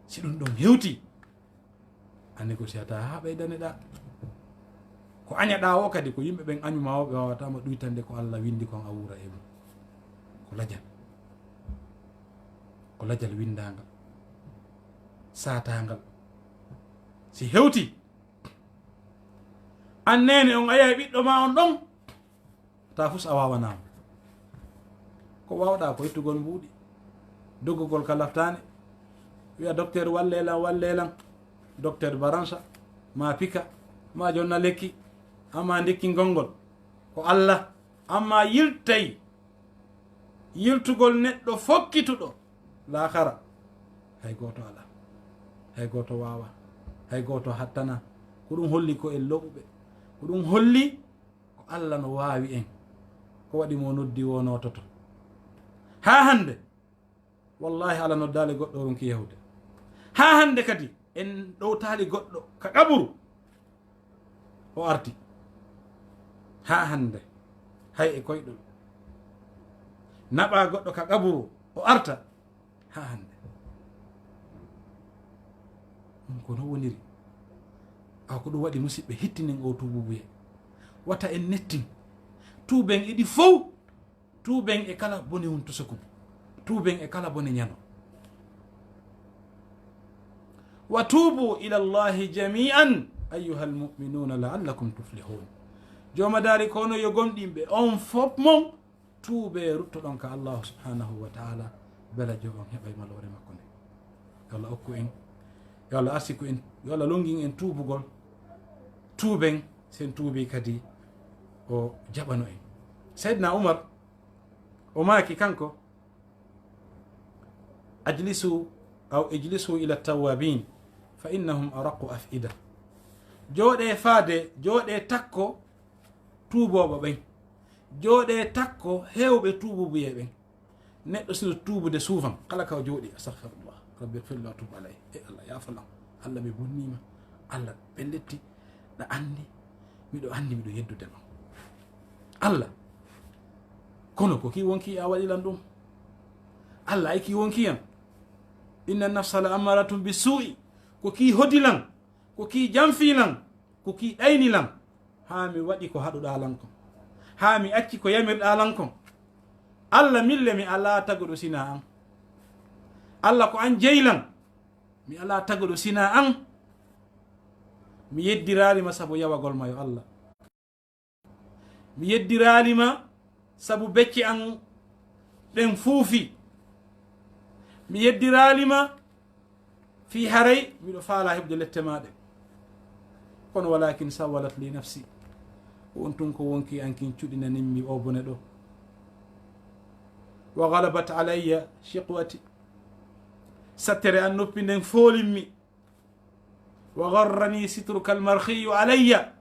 si ɗum ɗon hewti a négociata ha ɓeydaneɗa ko añaɗa o kadi ko yimɓe ɓen añuma o ɓe wawatama ɗuytande ko Allah windi kon a wuura e mum. Ko lajal, ko lajal windagal satangal si hewti annene on a yahi ɓiɗɗo ma on ɗon ta fus a wawanama, ko wawɗa ko ittugol mbuuɗi, doggugol ka laftani wiya docteur wallelan docteur baransa ma pika ma jonna lekki amma ndekki gongol ko Allah amma yiltay yiltugol neɗɗo fokkituɗo lahara hay goto ala hay goto wawa hay goto hattana ko ɗum holli ko en loɓuɓe ko ɗum holli ko Allah no wawi en ko waɗi mo noddi wonototo ha hande wallahi ala noddali goɗɗo ronki yahude ha hande kadi en ɗowtali goɗɗo ka ƙaburu o arti ha hande hay e koyɗol naɓa goɗɗo ka ƙaburu o arta ha hande ɗum ko no woniri ko ɗum waɗi musidɓe hittinen o tububuye wata en nettin tuuben eɗi fof tuuben e kala bone won tosokum tuuben e kala bone ñano wa tuubu ila llahi jami'an ayuha almuminuna laallakum tuflihun joma daari kono yo gomɗimɓe on fof mon tuube ruttoɗon ka allahu subhanahu wa taala bela jogom heɓa e malore makko nde yo allah okku en yo allah arsiku en yo allah longin en tuubugol tuuben sen tuubi kadi o jaɓano en seydna oumar o maaki kanko ijlisu ila tawabin fa innahum araqu afida jooɗe faade jooɗe takko tuuboɓe ɓen jooɗe takko hewɓe tuububuye ɓen neɗɗo sino tuubude suufan kala ka jooɗi astahfirullah rabbi firlo tub alay e allah yafalam allah mi bonnima allah ɓe letti ɗa andi miɗo yeddudema allah kono ko ki wonki a waɗilan ɗum allah ay ki wonkiyam inna nafsa la amaratum bi suu'i ko ki hodilan ko ki janfilan ko ki ɗaynilan ha mi waɗi ko haɗuɗalan kon ha mi acci ko yamirɗalan kon allah mille mi ala tagoɗo sina an allah ko an jeylan mi ala tagoɗo sina an mi yeddiralima saabu yawagol ma yo allah mi yeddiralima saabu becce an ɗen fuufi mi yeddiralima fi haray miɗo faala heɓde lette maɗe kono walakin sawalat li nafsi on tun ko wonki ankin cuɗinaninmi o bone ɗo wa galabat alayya shiqwati sattere an noppi nden foolinmi wa garrani sitruka almarhiyu alayya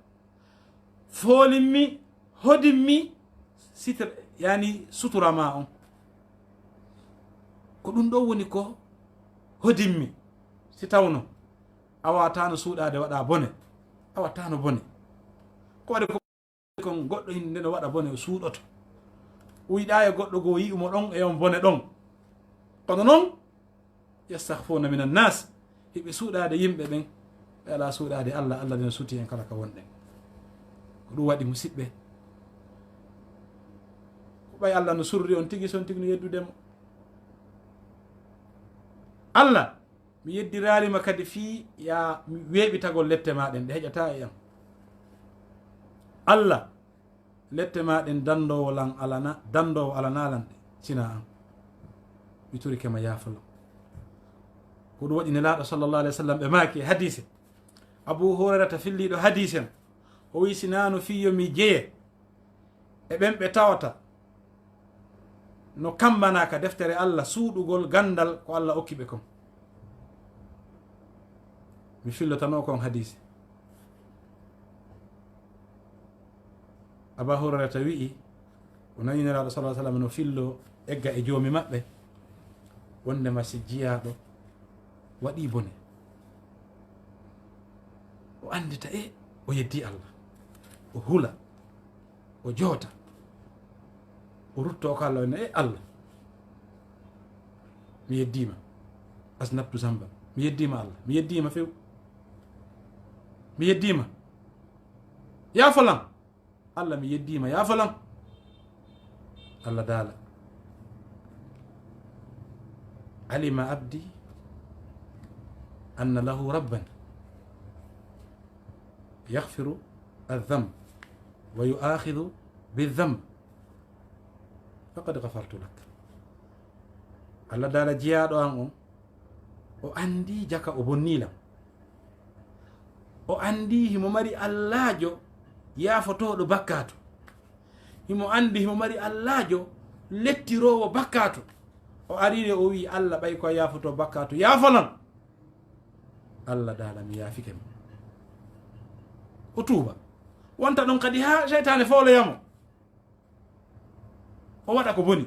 foolinmi hodinmi sitre yani sutura ma on ko ɗum ɗo woni ko hodinmi si tawno a watano suuɗade waɗa bone a wattano bone ko waɗi kon goɗɗo hinde no waɗa bone o suuɗoto uyɗa e goɗɗo go yi'umo ɗon e on bone ɗon kono noon yastahfuna min annas hiɓe suuɗade yimɓe ɓen ɓe ala suuɗade allah allah nden suuti en kala ka wonɗen ko ɗum waɗi musidɓe ko ɓay allah no surri on tigui son tigui no yeddudemo allah mi yeddiralima kadi fi ya mi weeɓitagol lette maɗen ɗe heƴata e am allah lette maɗen dandowo alanalan ɗe sina am mi turikema yaafalo ko ɗum waɗi nelaɗo sallllahu alih w sallam ɓe maaki hadise abou hurairata filliɗo hadise en o wi sinano fiyo mi jeye e ɓen ɓe tawata no kambanaka deftere allah suuɗugol gandal ko allah okkiɓe kon mi fillotano kon hadise aba hurairata wi'i o nani nelaɗo sa sallam no fillo egga e joomi maɓɓe wondema si jiyaɗo waɗi bone o andita o yeddi allah o hula o joota o rutto ko allah wonne allah mi yeddima asnabtu zamba mi yeddima allah mi yeddima few mi yeddima yafalam allah mi yeddima yafalam allah daala alima abdi anna lahu rabban yaghfiru aldamb wa yu'akhidhu bildamb faqad ghafartu lak Allah dala jiyaɗo an on o andi jaka o bonnilam, o andi himo mari allahjo yafotoɗo bakkato, himo andi himo mari allahjo lettirowo bakkato. O arire o wi Allah ɓay ko yafoto bakkato yafolan. Allah dala mi yafike mo, o tuuba. Wonta ɗon kadi ha seytane foloyamo, o waɗa ko boni,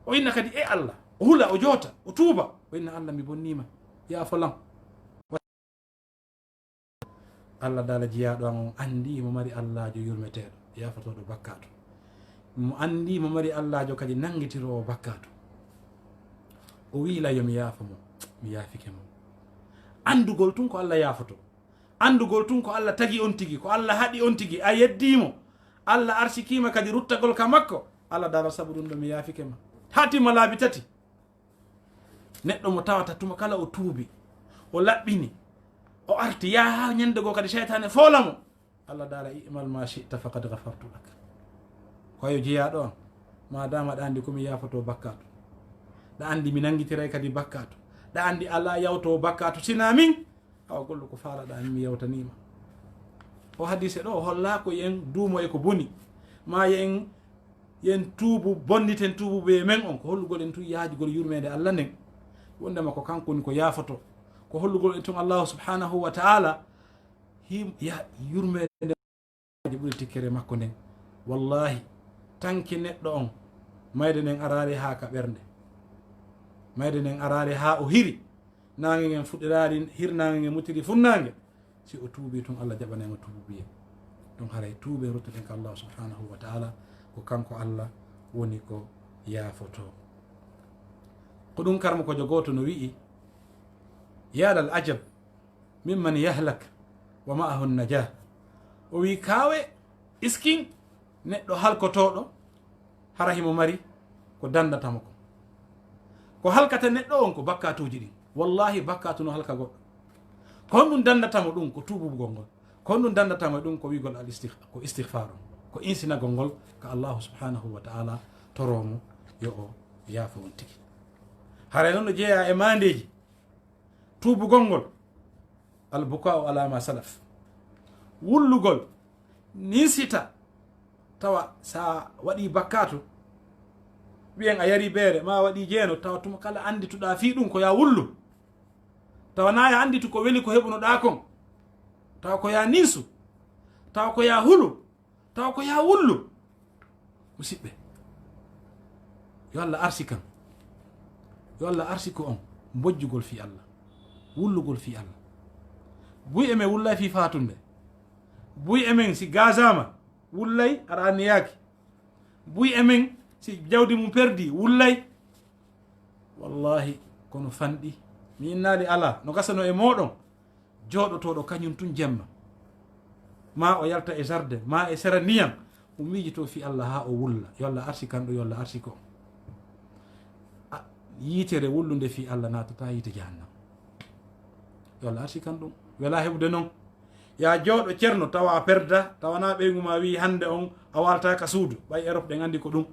o inna kadi e Allah, o hula, o joota, o tuuba, o inna Allah mi bonnima yafolan. Allah dala jiyaɗo an on andi mo mari allahjo yurmeteɗo yafotoɗo bakkato, mo andi mo mari allahjo kadi nangitirowo bakkato. O wiila yomi yaafo mo, mi yaafike mo. Andugol tun ko Allah yaafoto, andugol tun ko Allah tagi on tigi, ko Allah haɗi on tigi, a yeddimo, Allah arsikima kadi ruttagol ka makko. Allah dala sabu ɗum ɗo mi yaafike ma, ha timma laabi tati. Neɗɗo mo tawata tuma kala o tuubi, o laɓɓini, o arti ya ha ñande goo kadi seytane foolamo. Allah dala imal ma shi'ta faqad ghafartu lak. koyo jiyaɗo an madama ɗa andi komi yafoto bakkato, ɗa andi mi nangitiray kadi bakkato, ɗa andi Allah yawto bakkato sina min, awa gollo ko falaɗa an mi yawtanima. O hadise ɗo holla ko yen duumo e ko boni, ma yen tuubu bonniten tuubuɓe men on, ko hollugol en tun yaajugol yurmede Allah nden, wondema ko kankoni ko yafoto, ko hollugol en tun Allah subhanahu wa ta'ala yurmede nde ɓuri tikkere makko nden. Wallahi tanki neɗɗo on mayde nden arare ha ka ɓernde, mayde nden arare ha o hiri, nange ngen fuɗɗirari hirnange nge mutiri funnange, si o tuubi tun Allah jaɓanema tuubiye. ɗum haray tuube ruttuɗen ko Allah subhanahu wa ta'ala, ko kanko Allah woni ko yaafoto. ko ɗum karmo ko jogoto no wi'i yalal ajab mimman yahlak wa ma'ahu najah. O wi kawe iskin neɗɗo halkotoɗo hara himo mari ko dandatamo ko halkata neɗɗo on ko bakkatuji ɗin. Wallahi bakkatu no halka goɗɗo, ko honɗum dandatamo ɗum ko tuubugol ngol, ko honɗum dandatamo ɗum ko wigol ko istihfar on, ko insinagol ngol ko allahu subhanahu wa ta'ala toromo yo o yaafo on tigi. haray noon no jeeya e mandeji tuubugol ngol, albuka'u ala ma salaf, wullugol ninsita tawa sa waɗi bakkatu ɓiyen a yari beere ma waɗi jeeno, tawa tuma kala andituɗa fi ɗum ko ya wullu, tawa na ya anditu ko weli ko heɓunoɗa kon, tawa ko ya ninsu, tawa ko ya hulu, tawa ko ya wullu. musidɓe, yo Allah arsi kan, yo Allah arsi ko on bojjugol fi Allah, wullugol fi Allah. buy emen wullay fi fatunde, buy emen si gazama wullay aɗa anniyaki, buy emen si jawdi mum perdi wullay. wallahi kono fanɗi mi innali ala no gasano e moɗon joɗotoɗo kañum tun jemma, ma o yalta e jardin, ma e sera ndiyam, o miijito fi Allah ha o wulla. yo Allah arsi kanɗo, yo Allah arsi ko yitere wullude fi Allah natata yiite jahannam. yo Allah arsi kan ɗum, wela heɓude noon. ya jooɗo ceerno tawa a perda, tawana ɓeygu ma wi hande on a walta ka suudu, ɓay Europe ɗen andi ko ɗum.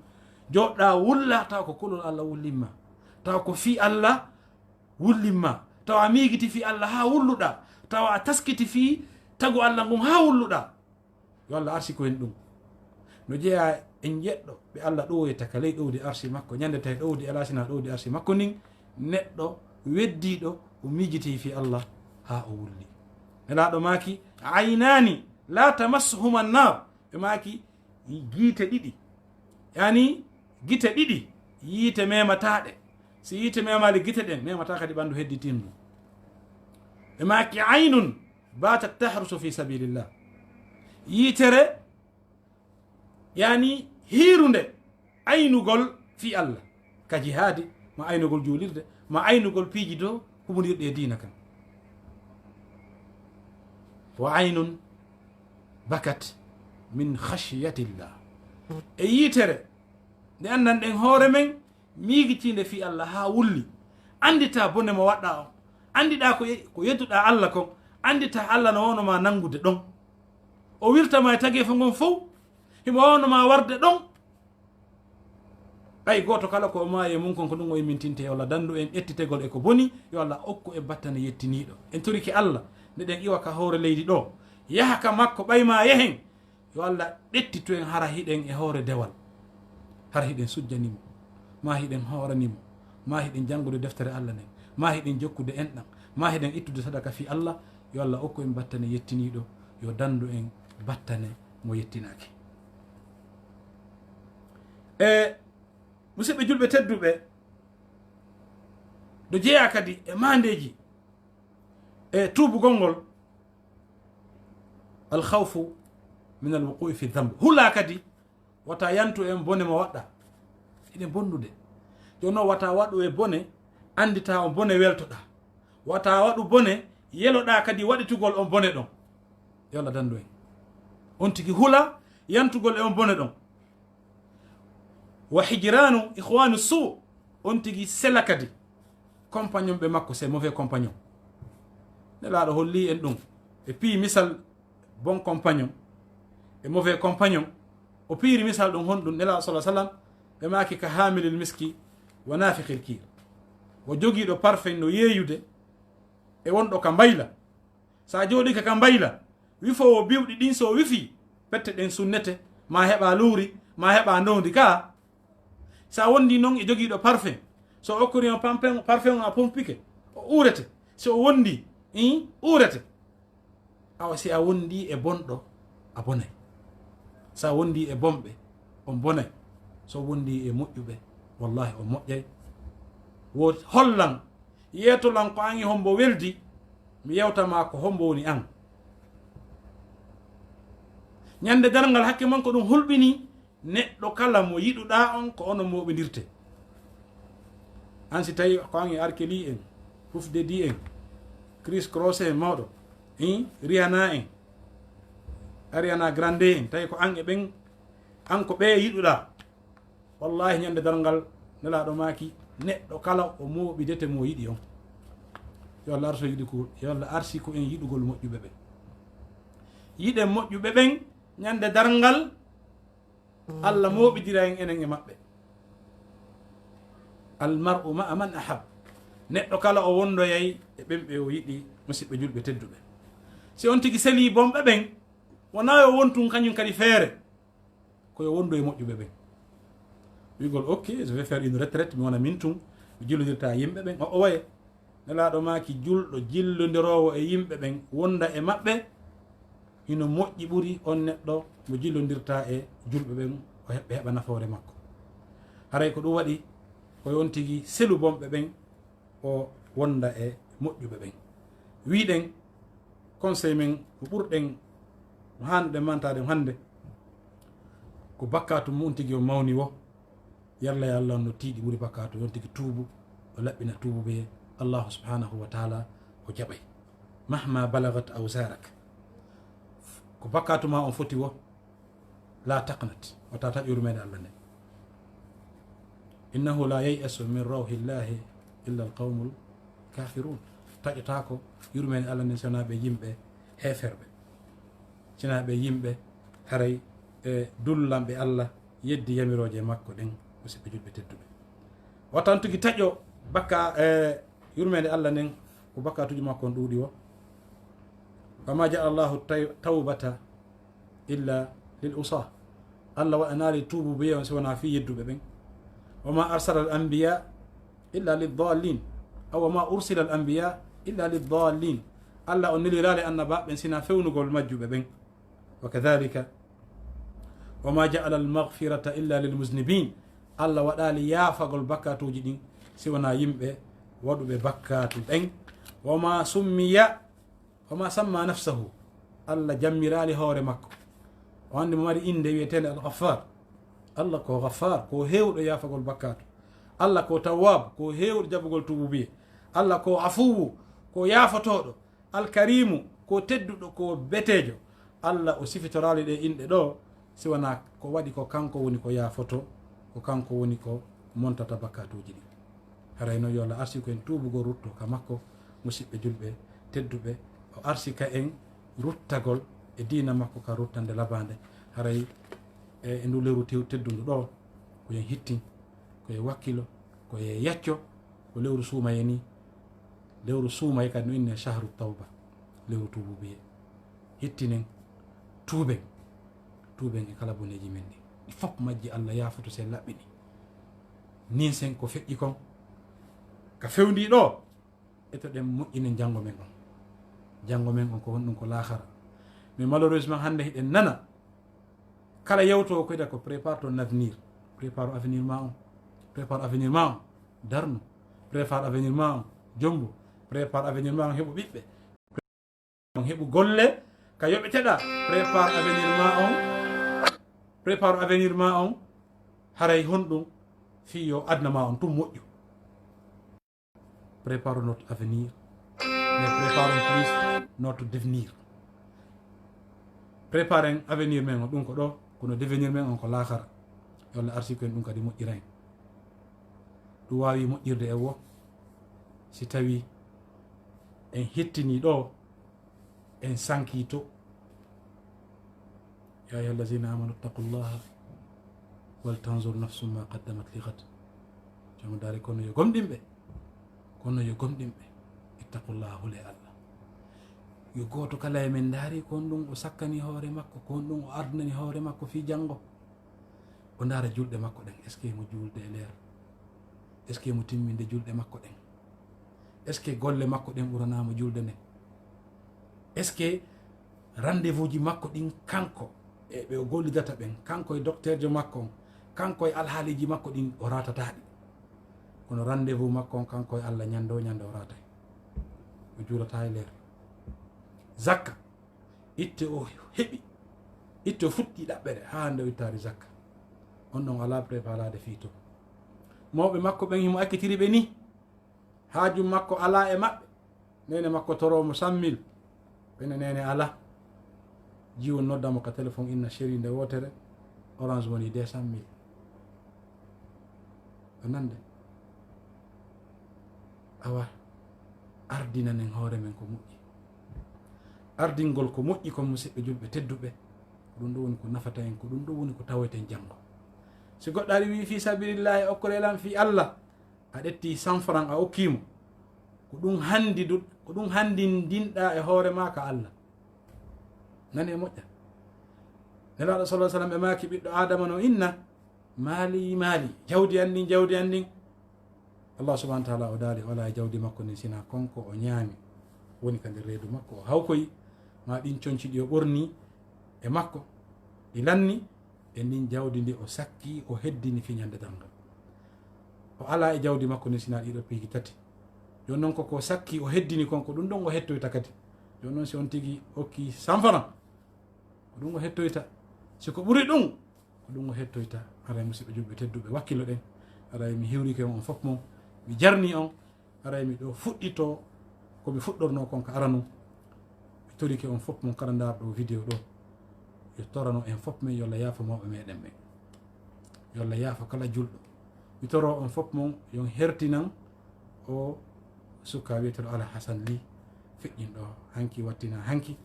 joɗɗa wulla tawa ko kolol Allah wullimma, tawa ko fi Allah wullimma, tawa a miigiti fi Allah ha wulluɗa, tawa a taskiti fi tagu Allah ngun ha wulluɗa. yo Allah arsi ko hen ɗum. no jeeya en jeɗɗo ɓe Allah ɗowoyta ka ley ɗowdi arsi makko, ñande tawi ɗowdi elasina ɗowdi arsi makko nin, neɗɗo weddiɗo o miijiti fi Allah ha o wulli. nelaɗo maki aynani la tamassuhuma nnar, ɓe maki giite ɗiɗi, yani gite ɗiɗi yiite memataɗe, si yiite memali gite ɗen memata kadi ɓandu hedditindu. ɓe maki aynun batat tahrusu fi sabilillah, yiitere yani hiirunde aynugol fi Allah ka jihadi, ma aynugol juulirde, ma aynugol piiji dow humunirɗe e diina kan. wa aynun bakat min khashyatillah, e yiitere nde andan ɗen hoore men miigitinde fi Allah ha wulli, andita bone mo waɗɗa on, andiɗa ko yedduɗa Allah kon, andita Allah no wonoma nangude ɗon, o wirtama e tageefo ngon fof, himo wawnoma warde ɗon. ɓay goto kala ko maayi mum kon ko ɗum o yimintinte yo Allah dandu en ƴettitegol e ko boni yo Allah okku e battane yettiniɗo en toriki Allah ndeɗen iwa ka hoore leydi ɗo yaha ka makko ɓayma yehen yo Allah ɗettito en hara hiɗen e hoore dewal hara hiɗen sujjanimo ma hiɗen hooranimo ma hiɗen janngude deftere Allah nden ma hiɗen jokkude enɗam ma hiɗen ittude sadaka fi Allah yo Allah okku en battane yettiniɗo yo dandu en battane mo yettinaki. E musidɓe julɓe tedduɓe do jeeya kadi e mandeji e tuubugol ngol alkhawfu min alwuqui fi dambe hula kadi wata yantu en bone mo waɗɗa eɗen bonnude joni noon wata waɗu e bone andita on bone weltoɗa wata waɗu bone yeloɗa kadi waɗitugol on bone ɗon yo Allah dandu en on tigi hula yantugol e on bone ɗon wa hijranu ihwanu suu on tigi sela kadi compagnon ɓe makko c'est mauvais compagnon nelaɗo holli en ɗum e pii misal bon compagnon e mauvais compagnon o piiri misal ɗum honɗum nelaɗo sa sallam ɓe maki ka hamilil miski wa nafiqil kir o jogiiɗo parfum no yeeyude e wonɗo ka mbayla sa jooɗika ka mbayla wifowo biwɗi ɗin so wifi pette ɗen sunnete ma heɓa luuri ma heɓa ndondi ka sa wondi noon e jogiiɗo parfum so okkori on parfum a pompike o urete so o wondi urete awa si a wondi e bonɗo a bonay sa wondi e bomɓe on bonay so wondi e moƴƴuɓe wallahi o moƴƴay wo hollan yeetolan ko an e hombo weldi mi yewtama ko hombo woni an ñande darngal hakke man ko ɗum hulɓini neɗɗo kala mo yiɗuɗa on ko ono moɓidirte an si tawi ko an e arkeli en fufde di en Chris Cross en mawɗo Rihanna en Ariana Grande en tawi ko an e ɓen an ko ɓe yiɗuɗa wallahi ñande darngal nelaɗo maki neɗɗo kala o moɓidete mo yiɗi on yo Allah arso yiɗi ko yo Allah arsi ko en yiɗugol moƴƴuɓe ɓen yiɗen moƴƴuɓe ɓen ñande darngal Allah moɓidira en enen e maɓɓe almar'u ma'a man ahab neɗɗo kala o wondoyay e ɓemɓe o yiɗi musidɓe julɓe tedduɓe si on tigi seli bomɓe ɓen wona yo wontun kañum kadi feere koyo wondo e moƴƴuɓe ɓen wigol ok je vais faire une retraite mi wona min tun mi jillodirta yimɓe ɓen o waye nelaɗo maki julɗo jillodirowo e yimɓe ɓen wonda e maɓɓe ino moƴƴi ɓuuri on neɗɗo mo jillodirta e julɓe ɓen o heɓɓe heɓa nafoore makko haray ko ɗum waɗi koye on tigi selu bomɓe ɓen o wonda e moƴƴuɓe ɓen wiɗen conseil men ko ɓurɗen hannuɗen mantade hande ko bakkatu mum tigi o mawni wo yalla e Allah no tiiɗi ɓuuri bakkatu yon tigi tuubu o laɓɓina tuubuɓe allahu subhanahu wa taala o jaɓay mahma balagat awsarak ko bakkatu ma on foti wo la taqnat wata taƴ yurmede Allah nde innahu la yayasu min rawhillahi illa alqawmu lkafirun taƴotako yurmede Allah nde sonaɓe yimɓe heferɓe sinaɓe yimɓe haray e dullamɓe Allah yeddi yamiroje makko ɗen musidɓe julɓe tedduɓe watan tugi taƴo bakka yurmede Allah nden ko bakkatuji makko on ɗuuɗi o fama jaa allahu tawbata illa lil usa Allah waɗanali tuubu biye on si wona fi yedduɓe ɓen wama arsala al anbiya illa liddallin aw wama ursila al anbiya illa liddallin Allah o nelirali annabaɓen sina fewnugol majjuɓe ɓen wa kadhalika wama jaala almaghfirata illa lilmuznibin Allah waɗali yaafagol bakkatuji ɗin si wona yimɓe waɗuɓe bakkatu ɗen wama summiya wama samma nafsahu Allah jammirali hoore makko o hande mo mari inde wiyetende al-ghaffar Allah ko ghaffar ko hewɗo yaafagol bakkatu Allah ko tawwab ko hewɗo jabugol tububiye Allah ko afuwu ko yaafotoɗo alkarimu ko tedduɗo ko betejo Allah o sifitorali ɗe inɗe ɗo si wona ko waɗi ko kanko woni ko yaafoto ko kanko woni ko montata bakkatuji ɗi haray noon yo Allah arsi ko en tuubugo rutto ka makko musidɓe julɓe tedduɓe o arsi ka en ruttagol e dina makko ka ruttande labande haray e ndu leru teddundu ɗo ko yen hittin koye wakkilo koye yacco ko lewru suumaye ni. lewru suumaye kadi no inne chahru tawba, lewru tuububiye. hettinen tuuben e kala boneji men ɗi fof majji Allah yafoto sen laɓɓini. nin sen ko feƴƴi kon ka fewndi ɗo eto ɗen moƴƴinen janngo men on. janngo men on ko honɗum ko lahara. mais malheureusement hannde hiɗen nana kala yewtowo koyda ko prépare ton avenir. prépare avenir ma on, prépare avenir ma on darnu, prépare avenir ma on jombo, prépare avenir ma on heɓu ɓiɓɓe, on heɓu golle ka yoɓeteɗa. prépare avenir ma on, prépare avenir ma on haray honɗum fiyo adna ma on tum moƴƴu. prépare notre avenir, mais préparons plus notre devenir. préparen avenir men on ɗum ko ɗo, kono devenir men on ko lahara. yo Allah arsi koen ɗum kadi moƴƴiren. ɗum wawi moƴƴirde e wo si tawi en hettini ɗo en sanki to. ya ayuha allazina amanu ittaqullaha wal tanzur nafsum ma qaddamat li ghad. jomo daari kono yo gomɗinɓe, kono yo gomɗinɓe ittaqullaha hule Allah. yo goto kala e men daari kon ɗum o sakkani hoore makko, kon ɗum o ardnani hoore makko fi janngo. o ndaara julɗe makko ɗen, est ce que mo julde e leer, est ce que mo timminde julɗe makko ɗen, est ce que golle makko ɗen ɓuranamo julde nden, est ce que rendez-vous ji makko ɗin kanko e ɓe o gollidata ɓen, kanko e docteur jo makko on, kanko e alhaaliji makko ɗin o ratataɗi. kono rendez-vous makko on kanko e Allah ñande o ñande o ratay, o juulata e leer. zakka itte o heɓi, itte o fuɗɗi ɗaɓɓere ha hande o ittari zakka, on ɗon ala préparade fii to. mawɓe makko ɓen himo akkitiri ɓe ni, haajum makko ala e maɓɓe. nene makko toromo 100 000, ɓene nene ala. jiwon noddamo ka téléphone inna chéri nde wotere orange woni 200 000. o nande awa ardinanen hoore men ko moƴƴi. ardingol ko moƴƴi kon musidɓe julɓe tedduɓe, ko ɗum ɗo woni ko nafata en, ko ɗum ɗo woni ko taweten janngo. si goɗɗo ari wi fi sabilillahi okkorelan fi Allah, a ɗetti 100 francs a okkimo, ko ɗum handindinɗa e hoore ma ka Allah. nani e moƴƴa. nelaɗo sallah sallam ɓe maki ɓiɗɗo adama no inna maali jawdi an ndin. Allah subhanahu wa ta'ala o daari wala e jawdi makko ndin sina konko o ñaami woni ka nder reedu makko o hawkoyi ma ɗin coñci ɗi o ɓorni e makko ɗi lanni e ndin jawdi ndi o sakki o heddini fiñande dangal. o ala e jawdi makko ndin sina ɗiɗo piiji tati. joni noon koko sakki o heddini konko ɗum ɗon o hettoyta kadi. joni noon si on tigi hokki 100 francs ko ɗum o hettoyta, siko ɓuri ɗum ko ɗum o hettoyta. aray musidɓe julɓe tedduɓe wakkilo ɗen, aray mi hiwrike on fof mon, mi jarni on, aray mi ɗo fuɗɗito komi fuɗɗorno kon ka aranu. mi torike on fof mon kala darɗo vidéo ɗo yo torano en fof men yo Allah yaafa mawɓe meɗen ɓen, yo Allah yaafa kala julɗo. mi toro on fof mon yon hertinan o suka wiyeteɗo Ala Hasan Ly feƴƴinɗo hanki wattina hanki,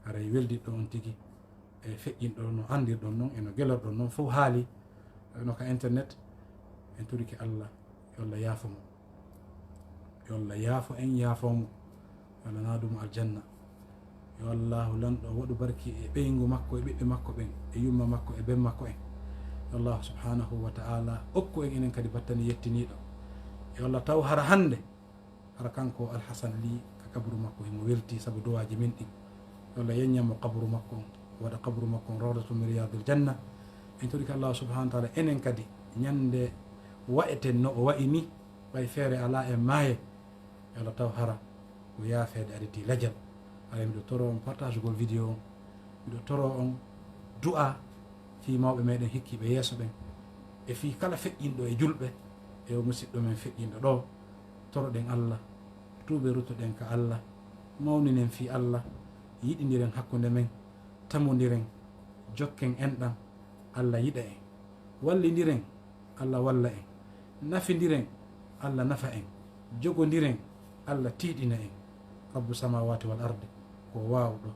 aray weldiɗo on tigi e feƴƴinɗo no andirɗon noon eno gelorɗon noon fof haali no ka internet. en turiki Allah yo Allah yaafo mo, yo Allah yaafo en yaafomo, yo Allah naadumo aljanna, yo Allahu lanɗo waɗu barki e ɓeygu makko e ɓiɓɓe makko ɓen e yumma makko e ben makko en. yo Allah subhanahu wa ta'ala okku en enen kadi battani yettiniɗo. yo Allah taw hara hande hara kanko Al Hasan Ly ka kabru makko himo welti sabu duwaji min ɗin. yo Allah yeññamo kabru makko waɗa kabru makko rawdatu min riyadil janna. en turiki Allah subhanahu wa ta'ala enen kadi ñande wa'eten no o wayi ni ɓay feere ala e maaye. yo Allah taw hara ko yaafede aditi ladial. ala miɗo toro on partage gol vidéo on, miɗo toro on du'a fi mawɓe meɗen hikkiɓe yeeso ɓen e fi kala feƴƴinɗo e julɓe e o musidɗo men feƴƴinɗo ɗo. toroɗen Allah, tuuɓe ruttoɗen ka Allah, mawninen fi Allah, yiɗidiren hakkude men, tamodiren, jokken enɗam, Allah yiɗa en, wallidiren, Allah walla en, nafidiren, Allah nafa en, jogodiren, Allah tiiɗina en. rabbu samawati wal arde ko wawɗo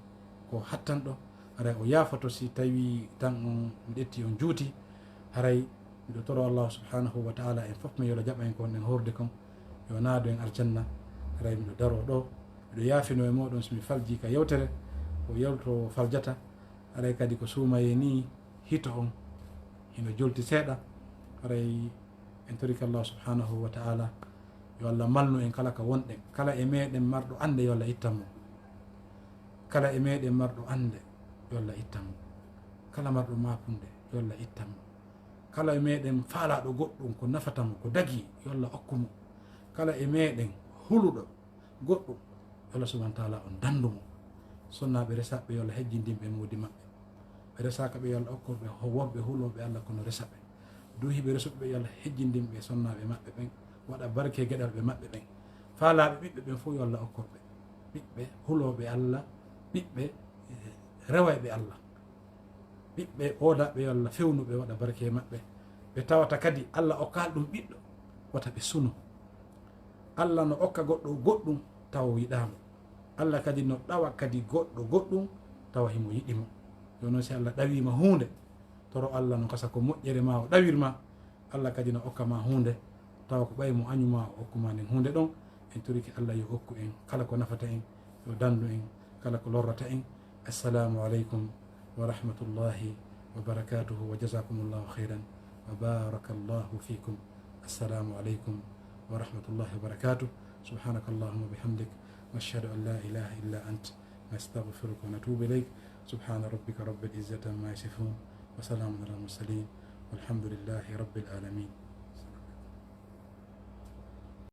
ko hattanɗo. haray o yaafoto si tawi tan on ɗetti on juuti, haray miɗo toro allahu subhanahu wa taala en fof min yola jaɓa en kon en horde kon yo naado en aljanna. ray miɗo daro ɗo miɗo yaafino e moɗon somi falji ka yewtere ko yewto faljata. aray kadi ko suumaye ni hito on hino jolti seeɗa. aray en toriki allahu subhanahu wa taala yo allah malnu en kala ka wonɗen, kala e meɗen marɗo ande yo allah ittanmo, kala e meɗen marɗo ande yo allah ittanmo, kala marɗo mapunde yo allah ittanmo, kala e meɗen faalaɗo goɗɗum ko nafatamo ko dagi yo allah okkumo, kala e meɗen huluɗo goɗɗum yo allah subahana taala on dandumo. sonnaɓe resaɓe yo allah hejjindinɓe muudi maɓɓe, ɓe resaka ɓe yo allah okkorɓe worɓe huloɓe allah kono resaɓe, duhiɓe resuɓe yo allah hejjindinɓe sonnaɓe maɓɓe ɓen, waɗa barke gueɗal ɓe maɓɓe ɓen, faalaɓe ɓiɓɓe ɓen fof yo allah okkorɓe, ɓiɓɓe huloɓe allah, ɓiɓɓe rewayɓe allah, ɓiɓɓe odaɓe yo allah fewnuɓe waɗa barke maɓɓe. ɓe tawata kadi allah okkal ɗum ɓiɗɗo wata ɓe suno. allah no okka goɗɗo goɗɗum tawa yiɗamo, allah kadi no ɗawa kadi goɗɗo goɗɗum tawa himo yiɗimo. yo noon si allah ɗawima hunde toro allah no kasa ko moƴƴere ma o ɗawirma, allah kadi no okkama hunde tawa ko ɓay mo añuma o okkuma nden hunde ɗon. en toriki allah yo okku en kala ko nafata en, yo dandu en kala ko lorrata en. assalamu aleykum wa rahmatullahi wa barakatuhu wa jasakumullahu khairan wa barakallahu fikum. assalamu aleykum wa rahmatullahi wa barakatuh. subhanaka allahumma bihamdik nashhadu an la ilaha illa ant nastaghfiruka wa natubu ilayk. subhana rabbika rabbil izzati amma yasifun wa salamun ala al mursalin walhamdulillahi rabbil alamin.